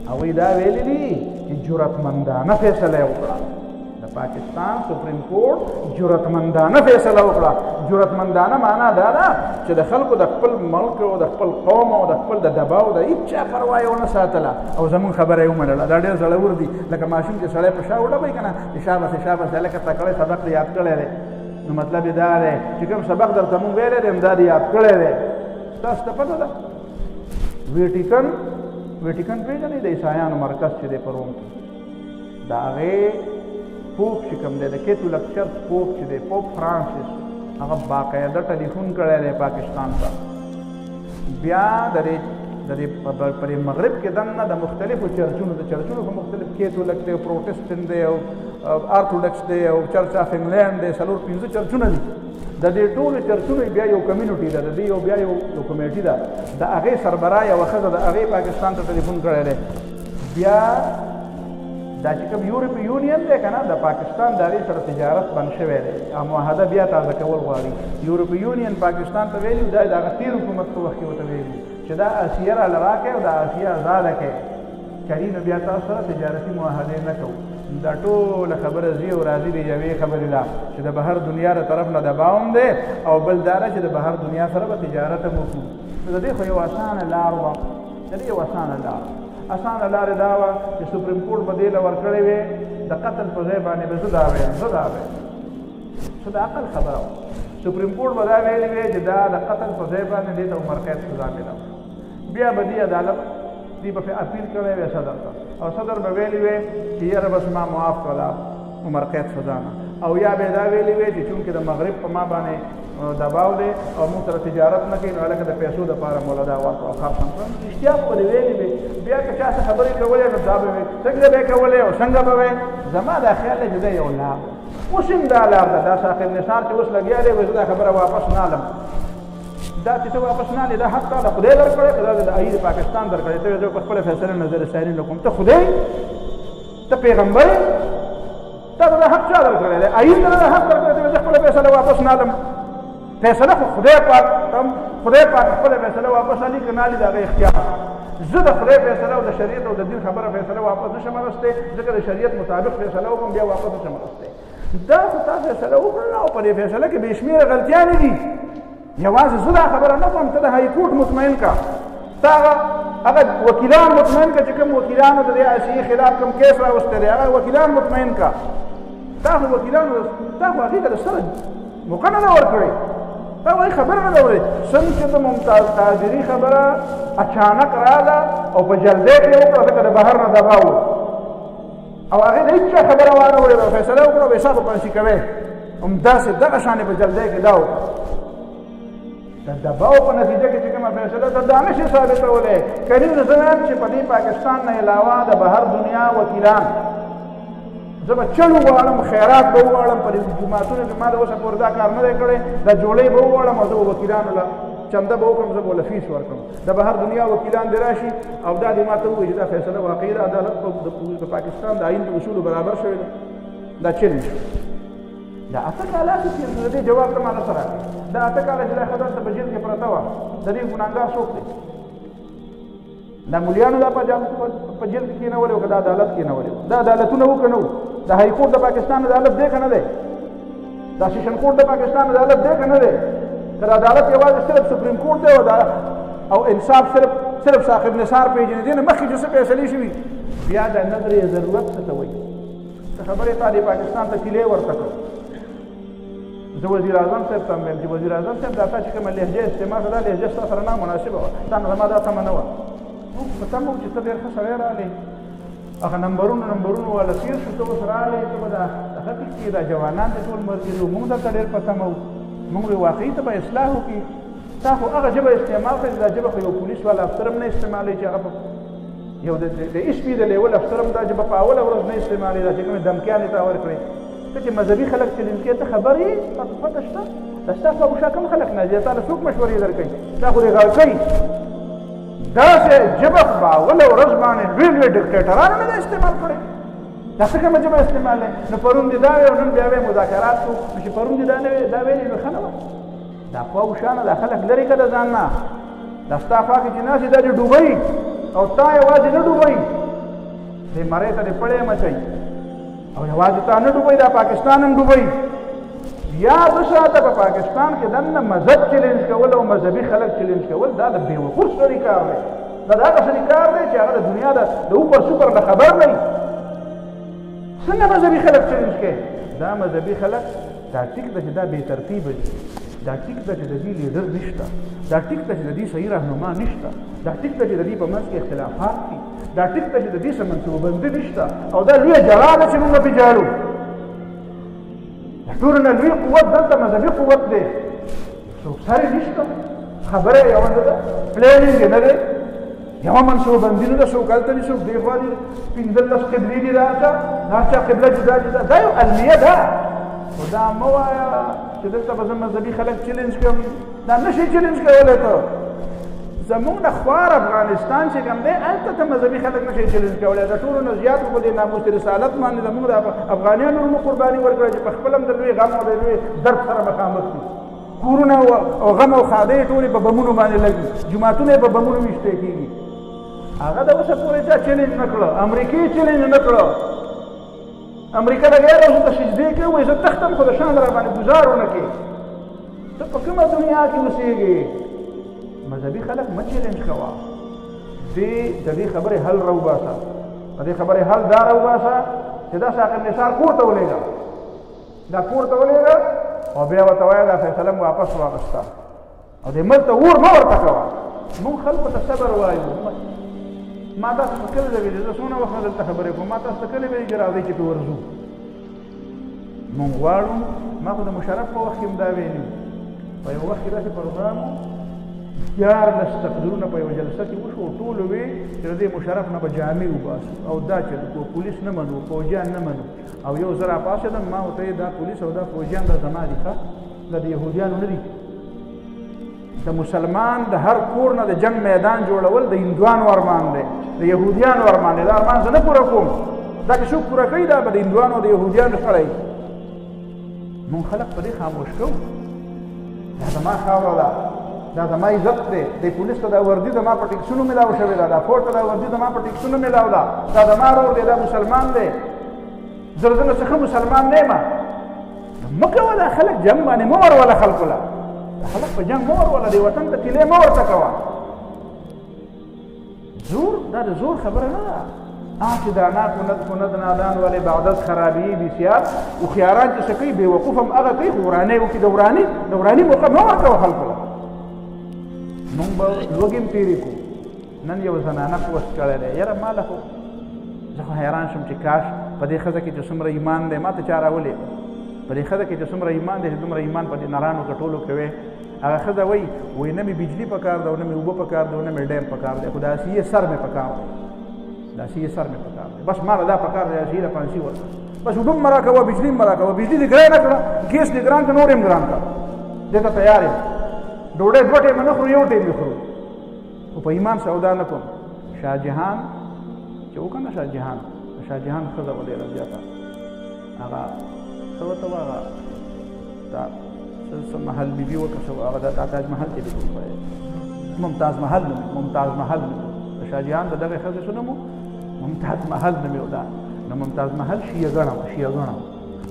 هغوی دا ویلي دي چې جرأتمندانه فیصله یې وکړه د پاکستان سپریم کورټ جرأتمندانه فیصله وکړه جرأتمندانه معنا دا ده چې د خلکو د خپل ملک او د خپل قوم او د خپل د دباو د هېڅ چا پروا یې ونه ساتله او زمونږ خبره یې ومنله دا ډېر زړور دي لکه ماشوم چې سړی په شا وډبوي که نه چې شابس هلکه تکړی سبق دې یاد کړی دی نو مطلب یې دا دی چې کوم سبق درته مونږ ویلی دی همدا دې یاد کړی دی تاسو ته پته ده ویټیکن پېژنئ د عیسایانو مرکز چې دی په روم کې د هغې پوپ چې کوم دی د کیتولک چرچ پوپ چې دی پوپ فرانسیس هغه باقاعده ټلیفون کړی دی پاکستان ته بیا د دې په مغرب کې دننه د مختلفو چرچونو په مختلف کیتولک دی پروټسټنټ دی او ارتوډکس دی او چرچ اف انګلینډ دی 4-5 چرچونه دي د دې ټولو چرچونو بیا یو کمیونټي ده د دې بیا یو کمیټي ده د هغې سربراه یوه ښځه د هغې پاکستان ته ټلیفون کړی دی بیا دا چې کوم یورپی یونین دی که نه د پاکستان د هغې سره تجارت بند شوی دی او معاهده بیا تازه کول غواړي یورپی یونین پاکستان ته ویلي دا د هغه تېر حکومت په وخت کې ورته ویلي چې دا اسیه راله راکړئ او دا اسیه ازاده کړئ کري نو بیا تاسو سره تجارتي معاهدې نه کوو. دا ټوله خبره ځي او راځي د یوې خبرې لا چې د بهر دنیا د طرف نه دباو هم دی او بل دا چې د بهر دنیا سره به تجارت هم وکړو. نو د دې خو یو اسانه لار وه، د دې یو اسانه لارې دا وه چې سپریم کورټ به دې له ورکړې وې د قتل په ځای باندې به زه دا وایم څه د عقل خبره وه. سپریم کورټ به دا ویلې وې چې دا د قتل په ځای باندې دې ته عمر قید سزا میلاو. بیا به دې عدالت دی به اپیل کړی وی صدر ته او صدر به ویلي وی چې یاره بس ما معاف کړه عمر قید سزا نه، او یا به دا ویلي وی چې چونکې د مغرب په ما باندې دباو دی او موږ سره تجارت نه کوي نو هلکه د پیسو دپاره موله دا ورکړه او خرڅ هم کړم. رښتیا به ولې ویلې وې. بیا که چا څه خبرې کولې نو دا به وې څنګه به یې کولې او څنګه به وې. زما دا خیال دی چې دا یو لار اوس هم دا لار ده. دا صاحب نثار چې اوس لګیا دی وایي زه دا خبره واپس نه علم. دا چې ته واپس نه دا حق تا د خدای درکړی که دا د آیین پاکستان درکړی. ته زه په خپله فیصله نظر ثاني نه کوم. ته خدای ته پیغمبر تا ته دا حق چا درکړی دی؟ آیین ته دا حق درکړی ته زه خپله فیصله واپس نه علم. فیصله خو خدای پاک خپله فیصله واپس علي که نه علي د هغه اختیار. زه د خدای فیصله او د شریعت او د دین خبره فیصله واپس نشم رستی ځکه د شریعت مطابق فیصله وکړم بیا واپس نشم رستی. دا خو تا فیصله وکړله او په دې فیصله کې بې شمېره غلطیانې دي. یوازې زه دا خبره نه کوم ته د های کورټ مطمئن کا، تا هغه وکیلان مطمئن کا چې کوم وکیلانو د دې آسیې خلاف کوم کیس راوستی دی هغه وکیلان مطمئن کا. تا خو وکیلانو تا خو هغې ته د سره موقع نه ده ورکړې. تا وایي خبره نه ده اورې. څنګه چې د ممتاز قادري خبره اچانک راغله او په جلدۍ کې یې وکړه ځکه د بهر نه دباو او هغې د هېڅ چا خبره وانه وړې او فیصله وکړه او حساب پانسي کوې. همداسې دغه شانې په جلدۍ کې دا وکړه. د دباو په نتیجه کې چې کومه فیصله ده دا نشي ثابتولی. کریم زه وایم چې په دې پاکستان نه علاوه د بهر دنیا وکیلان زه به چل وغواړم، خیرات به وغواړم، په جوماتونو کې ما د اوسه پورې دا کار نه دی کړی، دا جوړۍ به وغواړم او زه به وکیلانو له چنده به وکړم، زه به له فیس ورکړم. د بهر دنیا وکیلان دې راشي او دا دې ما ته ووایي چې دا فیصله واقعي د عدالت د پاکستان د آیین د اصولو برابر شوې ده. دا چل نشي. دا اته کاله چې د دې جواب ته ما نه سره دا اته کاله چې دا ښځه ته په جیل کې پرته وه د دې ګناهګار څوک دی؟ دا مولیانو دا په جیل کې کېنولې وه که دا عدالت کېنولې وه؟ دا عدالتونه وو که نه وو؟ د های کورټ د پاکستان عدالت دی که نه دی؟ دا سیشن کورټ د پاکستان عدالت دی که نه دی؟ که د عدالت یوازې صرف سپریم کورټ دی او انصاف صرف صاحب نثار پېژني دې نه مخکې چې څه فیصلې شوي بیا د نظر ضرورت څه ته وایي؟ څه خبرې تا دې پاکستان ته کیلې ورته کړ. زه وزیر اعظم صاحب ته هم وایم چې وزیر اعظم صاحب دا تا چې کومه لهجه استعمال کړه دا لهجه ستا سره نامناسبه وه. تا نه زما دا تمه نه وه. موږ په تمه وو چې ته ډېر ښه سړی راغلی هغه نمبرونو والا تېر شو ته اوس راغلی ته به دا هغه کې دا جوانان دې ټول مرګېدو موږ درته ډېر په تمه وو. موږ وی واقعي ته به اصلاح وکړي. تا خو هغه ژبه استعمال کړې دا ژبه خو یو پولیس والا افسر هم نه استعمالوي چې هغه یو د ایس پي د لیول افسر هم دا ژبه په اوله ورځ نه استعمالوي دا چې کومې دمکیانې ته ورکړې. ته چې مذهبي خلک چلنج کوي ته خبر یې پته شته؟ دا ستا خاموشه کوم خلک نه دي تا له څوک مشورې درکوي؟ دا خو دې غږ کوي. داسې ژبه خو په اوله ورځ باندې لوی ډکټیټرانو نه ده استعمال کړې. دا څه کومه ژبه استعمال دی؟ نو پرون دې دا وی او نن بیا وی مذاکرات کوو نو چې پرون دې دا ویلې نو ښه نه وه. دا خوا وشانه دا خلک لرې که د ځان نه دا ستا خوا کې چې ناست دا دې ډوبوي او تا یوازې نه ډوبوي دې مرۍ ته دې پړی مچوي او یوازې تا نه ډوبوي دا پاکستان هم ډوبوي. یاد وساته په پاکستان کې دننه مذهب چیلنج کول او مذهبي خلک چیلنج کول دا د بېوقوف سړي کار دی. دا د هغه سړي کار دی چې هغه د دنیا د اوپر سوپر نه خبر نه وي. څنګه مذهبي خلک چیلنج کوي؟ دا مذهبي خلک دا ټیک ده چې دا بې ترتیبه دي، دا ټیک ده چې د دې لیډر نشته، دا ټیک ده چې د دې صحیح رهنما نشته، دا ټیک ده چې د دې په منځ کې اختلافات دي، دا ټیک ده چې د دې څه منصوبه‌بندي نشته او دا لویه جلا ده چې موږ پرې جاړو. د ټولو نه لوی قوت دلته مذهبي قوت دی. څوک سر یې نشته، خبره یې یوه نه ده، پلانینګ یې نه دی، یوه منصوبه‌بندي نه ده. څوک هلته دي څوک دې خوا دي، 15 قبلې دي د هر چا قبله جدا جدا. دا یو المیه ده. خو دا مه وایه چې دلته به زه مذهبي خلک چیلنج کړم. دا نشي چیلنج کولی ته. زمونږ نه خوار افغانستان چې کوم دی هلته ته مذهبي خلک نشي چیلنج کولی. د ټولو نه زیات په دې ناموس رسالت باندې زمونږ د افغانیانو هم قرباني ورکړه چې په خپل هم د لوی غم او د لوی درد سره مخامخ دي. کورونه او غم او ښادۍ ټولې په بمونو باندې لګي، جوماتونه یې په بمونو ویشتی کېږي. هغه د اوسه پورې چا چیلنج نه کړه، امریکې چیلنج نه کړه. امریکا لګیا ده اوس ته سجدې کوي، وایي زه تښتم خو د شان را باندې ګزار ونه کړي. ته په کومه دنیا کې اوسېږې؟ مذهبي خلک مه چیلنج کوه. د دې خبرې حل راوباسه، د دې خبرې حل دا راوباسه چې دا ساقب نثار کور ته ولېږه، دا کور ته ولېږه او بیا ورته وایه دا فیصله م واپس واخېسته او دې ملک ته اور مه ورته کوه. مونږ خلکو ته صبر وایو. ما تاسو ته کله ویلي زه څومره وخت نه دلته خبرې کوم، ما تاسو ته کله ویلي چې راځئ چې پې ورځو. مونږ غواړو، ما خو د مشرف په وخت کې هم دا ویلي په یو وخت کې داسې پروګرام و 14 تقریرونه په یوه جلسه کې وشو او ټولو وی چې د دې مشرف نه به جامې وباسو او دا چې پولیس نه منو، فوجیان نه منو. او یو زه راپاڅېدم ما ورته ویې دا پولیس او دا فوجیان دا زما دي، ښه دا د یهودیانو نه دي. د مسلمان د هر کور نه د جنګ میدان جوړول د هندوانو ارمان دی، د یهودیانو ارمان دی. دا ارمان زه نه پوره کوم، دا که څوک پوره کوي دا به د هندوانو او د یهودیانو سره وي. مونږ خلک په دې خاموش کوو. دا زما خاوره ده، دا زما عزت دی. د پولیس ته دا وردي زما په ټکسونو میلاو شوې ده، دا فوج ته دا وردي زما په ټکسونو میلاو ده، دا زما رور دی، دا مسلمان دی. زه له څخه مسلمان نه یم. مه کوه دا خلک جنګ باندې مه وروله خلکو له، خلک په جنګ مه وروله، دې وطن ته تیلې مه ورته کوه. زور دا د زور خبره نه ده. چې دانا کند نادان ولې بعدت خرابي بسیار هوښیاران چې څه کوي بېوقوف هم هغه کوي، خو ورانۍ وکړي د وراني موقع مه ورکوه خلکو له. مونږ به لوږې هم تېرې کړو. نن یو زنانه پوسټ کړی دی، یاره ما له خو زه خو حیران شم چې کاش په دې ښځه کې چې څومره ایمان دی، ما ته چا راولې په دې ښځه کې چې څومره ایمان دی، چې دومره ایمان په دې نرانو کې ټولو کې وی. هغه ښځه وایي نه مې بجلي پکار ده او نه مې اوبه پکار ده او نه مې ډیم پکار دی، خو د اسیې سر مې پکار دی، د اسیې سر مې پکار دی. بس ما له دا پکار دی اسیې له پانسي ورکړه، بس اوبه م را کوه، بجلي م را کوه. بجلي دې ګرانه کړه، ګیس دې ګران کړه، نور یې م ګران کړه. دې ته تیار یم. ډوډۍ 2 ټیمه نه خورو، 1 ټیم یې خورو. خو په ایمان سودا نه کوم. شاه جهان چې و که نه، شاه جهان ښځه وه ډېره زیاته، هغه څه ورته وه، هغه دا څه محل بي بي وه که څه وه، هغه دا تاج محل کې دې ممتاز محل نوم د شاه جهان د دغې ښځې څه نوم و؟ ممتاز محل نوم یې و. دا نو ممتاز محل شیعه ګڼه وه.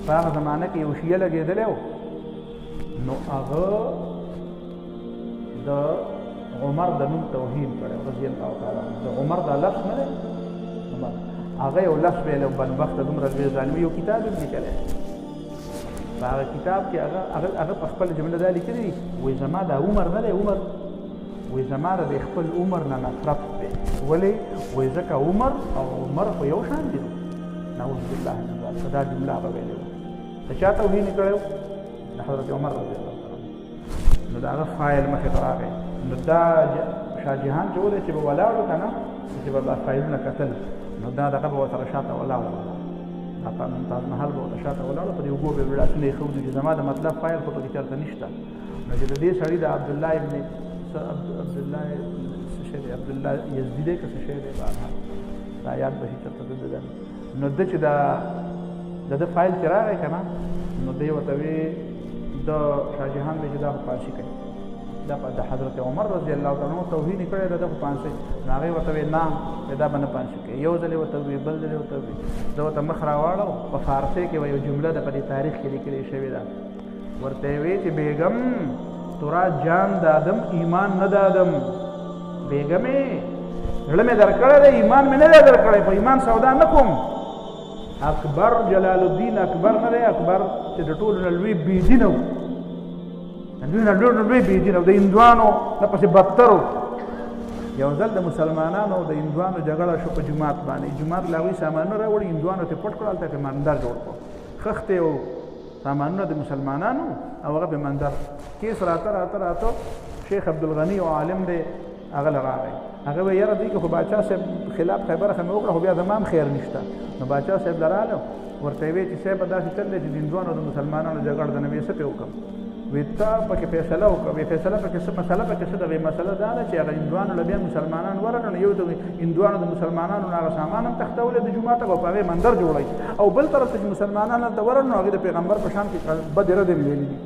په هغه زمانه کې یو شیعه لګېدلی و، نو هغه د عمر د نوم توهین کړی رضی الله تعالی عنه. د عمر دا لفظ نه دی، عمر هغه یو لفظ ویلی و، بدبخته دومره لوی ظالمي. یو کتاب یې لیکلی، په هغه کتاب کې هغه په خپله جمله دا لیکلي دي، وایي زما دا عمر نه دی، عمر وایي زما د خپل عمر نه نفرت دی. ولې؟ وایي ځکه عمر خو یو شان دي. نعوذ بالله من ذلک. دا جمله هغه ویلې وه. د چا توهین یې کړی و؟ د حضرت عمر رضی الله تعالی عنه. نو د هغه فایل مخې ته راغی. نو دا شاه جهان چې ولې چې به ولاړو که نه، چې به دا فایلونه کتل، نو دا دغه به ورسره شاته ولاړه، دا ممتاز محل به ورته شاته ولاړه، په دې اوږو به یې لاسونه یې ښودي چې زما د مطلب فایل خو پکې چېرته نشته. نو چې د دې سړي د عبدالله یزدي دی که څه شی دی، بهرحال دا یاد به شي چېرته ده. نو ده چې د ده فایل چې راغی که نه، نو دی ورته وی د شاه جهان دی چې دا خو پانسي کوي، دا د حضرت عمر رضی الله تعالی عنه توهین یې کړی ده، خو پانسي. نو هغې ورته وی نه دا به نه پانسي کوي. یو ځل یې ورته وویل، بل ځل یې ورته وویل. زه ورته مخ راواړو، په فارسي کې به یو جمله ده په دې تاریخ کې لیکلې شوې ده. ورته یې وی چې بیګم تو را جان دادم ایمان نه دادم. بیګمې زړه مې درکړی دی، ایمان مې نه دی درکړی، په ایمان سودا نه کوم. اکبر جلال الدین اکبر نه دی، اکبر چې د ټولو نه لوی بېدینه و، لوی بېدینه و، د هندوانو نه پسې بدتر و. یو ځل د مسلمانانو او د هندوانو جګړه شو په جومات باندې. جومات له هغوی سامانونه راوړي، هندوانو ته پټ کړل، هلته پې مندر جوړ کړو، خښتې او سامانونه د مسلمانانو او هغه پې مندر. کیس راته شیخ عبدالغني او عالم دی، هغه له راغی. هغه وایي یاره دوی که خو باچا صاحب خلاف خبره خو مې وکړه، خو بیا زما هم خیر نشته. نو باچا صاحب له راغله، ورته یې ویې چې صاحب داسې چل دی چې د هندوانو د مسلمانانو جګړه ده. نو ویې څه پې وکړم؟ وی ته پکې فیصله وکړه. وی فیصله پکې څه مسله پکې څه ده؟ وی مسله دا ده چې هغه هندوانو له بیا مسلمانان ورغله، نو یو د هندوانو د مسلمانانو نه هغه سامان هم تښتولی د جومات او په هغې مندر جوړوي، او بل طرف ته چې مسلمانان هلته ورغلل، نو هغې د پیغمبر په شان کې بدې ردې مې ویلي دي.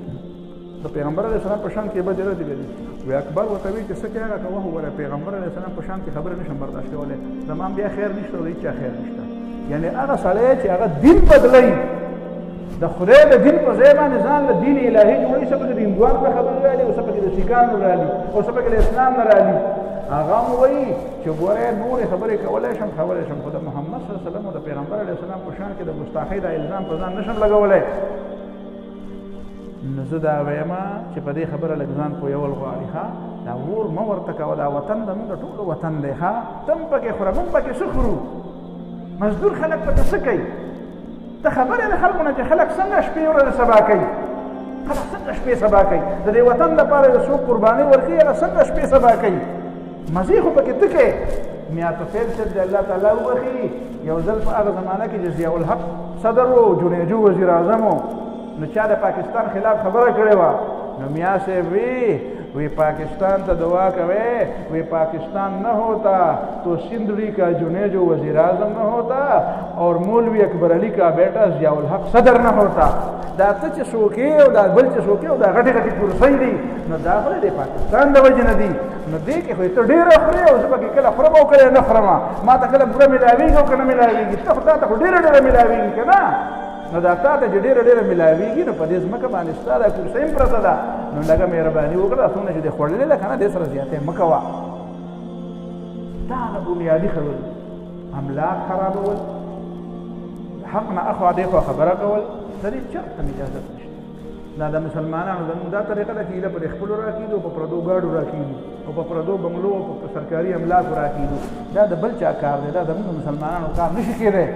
د پیغمبر علیه السلام په شان کې به دی ویلي وی اکبر ورته وی چې څه کې هغه کوه وګوره پیغمبر علیه السلام په شان کې خبره نشم برداشت کولی زمان بیا خیر نشته او هیچا خیر نشته یعنی هغه سړی چې هغه دین بدلوي د خدای د دین په ځای باندې ځان له دین الهي جوړوي څه پکې د هندوانو په خبره رالي او څه پکې د سیکانو رالي او څه پکې د اسلام نه رالي هغه هم وایي چې ګورې نورې خبرې کولی شم کولی شم خو د محمد صلی الله علیه وسلم او د پیغمبر علیه السلام په شان کې د ګستاخۍ د الزام په ځان نشم لګولی نو زه دا وایم چې په دې خبره لږ ځان پوهول غواړي ښه دا اور مه ورته کوه دا وطن زموږ د ټولو وطن دی ښه ته هم پکې خوره موږ پکې څه خورو مزدور خلک پکې څه کوي ته خبرې د خلکو نه چې خلک څنګه شپې ورځې سبا کوي خلک څنګه شپې سبا کوي د دې وطن دپاره د څوک قربانۍ ورکوي هغه څنګه شپې سبا کوي مزې خو پکې ته کوې میا طفیل صاحب د الله تعالی وبخي یو ځل په هغه زمانه کې چې ضیاء الحق صدر و جنیجو وزیر اعظم و نو چا د پاکستان خلاف خبره کړې وه نو میا صاحب وی پاکستان ته دعا کوئے وی پاکستان نہ ہوتا تو سندھڑی کا جنیجو وزیر اعظم نہ ہوتا اور مولوی اکبر علی کا بیٹا ضیاء الحق صدر نہ ہوتا دا ته چې څوکې او دا بل چې څوکې او دا غټې غټې کرسۍ دي نو دا خو د پاکستان د وجې نه دي نو دې کې خو ته ډېره خورې او زه پکې کله خورم او کله نه خورم ما ته کله پوره ملاوېږي او که نه ملاوېږي ته خو تا ته خو ډېره ملاوېږي که نه نو دا تا ته چې ډېره ملاوېږي نو په دې ځمکه باندې ستا دا کرسۍ هم پرته ده نو لږه مهرباني وکړه څومره چې دې خوړلې ده که نه دې سره زیاتې مه کوه دا هغه بنیادي خبرې املاک خرابول حق نه اخوا دېخوا خبره کول د دې چېرته اجازت نشته دا د مسلمانانو زموږ دا طریقه ده چې ایله په خپلو راکېږي او په پردو ګاډو راکېږي او په پردو بنګلو او په سرکاري املاکو راکېږي دا د بل چا کار دی دا زموږ مسلمانانو کار نشي کېدی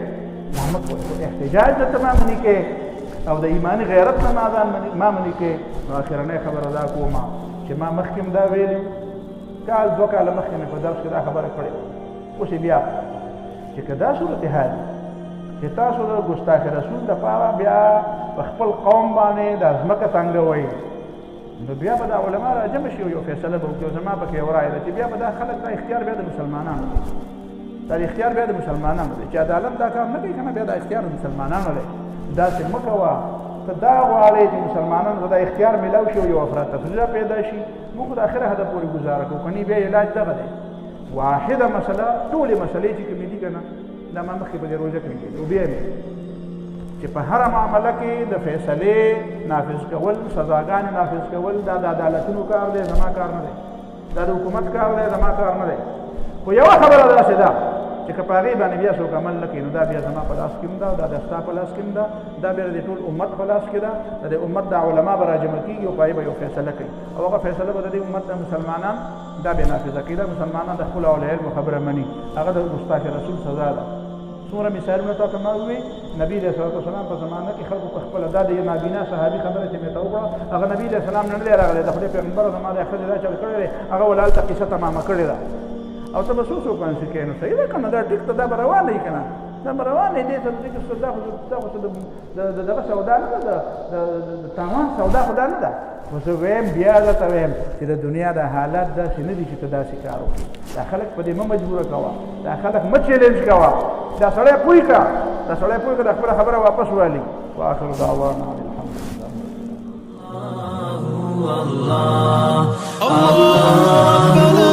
محمد احتجاج درته ما منې کې او د ایماني غیرت نه ما منې کې نو اخرنۍ خبره دا کومه چې ما مخکې هم دا ویلي کال دوه کاله مخکې مې په درس کې دا خبره کړې اوس یې بیا چې که دا صورتحال چې تاسو د ګستاخ رسول دپاره بیا په خپل قوم باندې دا ځمکه تنګوئ نو بیا به دا علما راجمع شي او یو فیصله به وکړي زما پکې یو رایه ده چې بیا به دا خلک دا اختیار بیا د مسلمانانو دی دا اختیار بیا د مسلمانانو دی چې عدالت دا کار نه کوي که نه بیا دا اختیار د مسلمانانو دی داسې مه کوه ته دا غواړې چې مسلمانانو ته دا اختیار میلاو شي او یو افراط تفریطه پیدا شي موږ خو د اخره حده پورې ګزاره کوو کنې بیا علاج دغه دی واحده مسله ټولې مسلې چې کومې دي که نه دا ما مخکې په دې روژه کې ویلي او بیا مې چې په هره معامله کې د فیصلې نافظ کول سزاګانې نافظ کول دا د عدالتونو کار دی زما کار نه دی دا د حکومت کار دی زما کار نه دی خو یوه خبره داسې ده چې که په هغې باندې بیا څوک عمل نه کوي نو دا بیا زما په لاس کې هم ده دا د ستا په لاس کې هم ده دا بیا د ټول امت په لاس کې ده د دې امت دا علما به راجمع کېږي او په هغې به یو فیصله کوي او هغه فیصله به د دې امت د مسلمانان دا بیا نافظه کوي دا مسلمانان د خپلو اولوالعلمو خبره مني هغه د ګستاخ رسول سزا ده څومره مثالونه تاته ما ووي نبي علیه صلات وسلام په زمانه کې خلکو په خپله دا د یو نابینا صحابي خبره چې مې ته وکړه هغه نبي علیه السلام نه دی راغلی د خدای پیغمبر زما د ښځې دا چل کړی دی هغه ول هلته قصه تمامه کړې ده او ته به څه وکړې چې کوې نو صحیح ده که نه دا ټیک ته دا به روان دی که نه دا به روان دی دې ته دا خو د دغه سودا نه ده د تاوان سودا خو دا نه ده خو زه ویم بیا درته ویم چې د دنیا د حالات داسې نه دي چې ته داسې کار وکړې دا خلک په دې مه مجبوره کوه دا خلک مه چیلنج کوه دا سړی پوه کړه دا سړی پوه کړه د خپله خبره واپس والي واخر دعوانا الحمدلله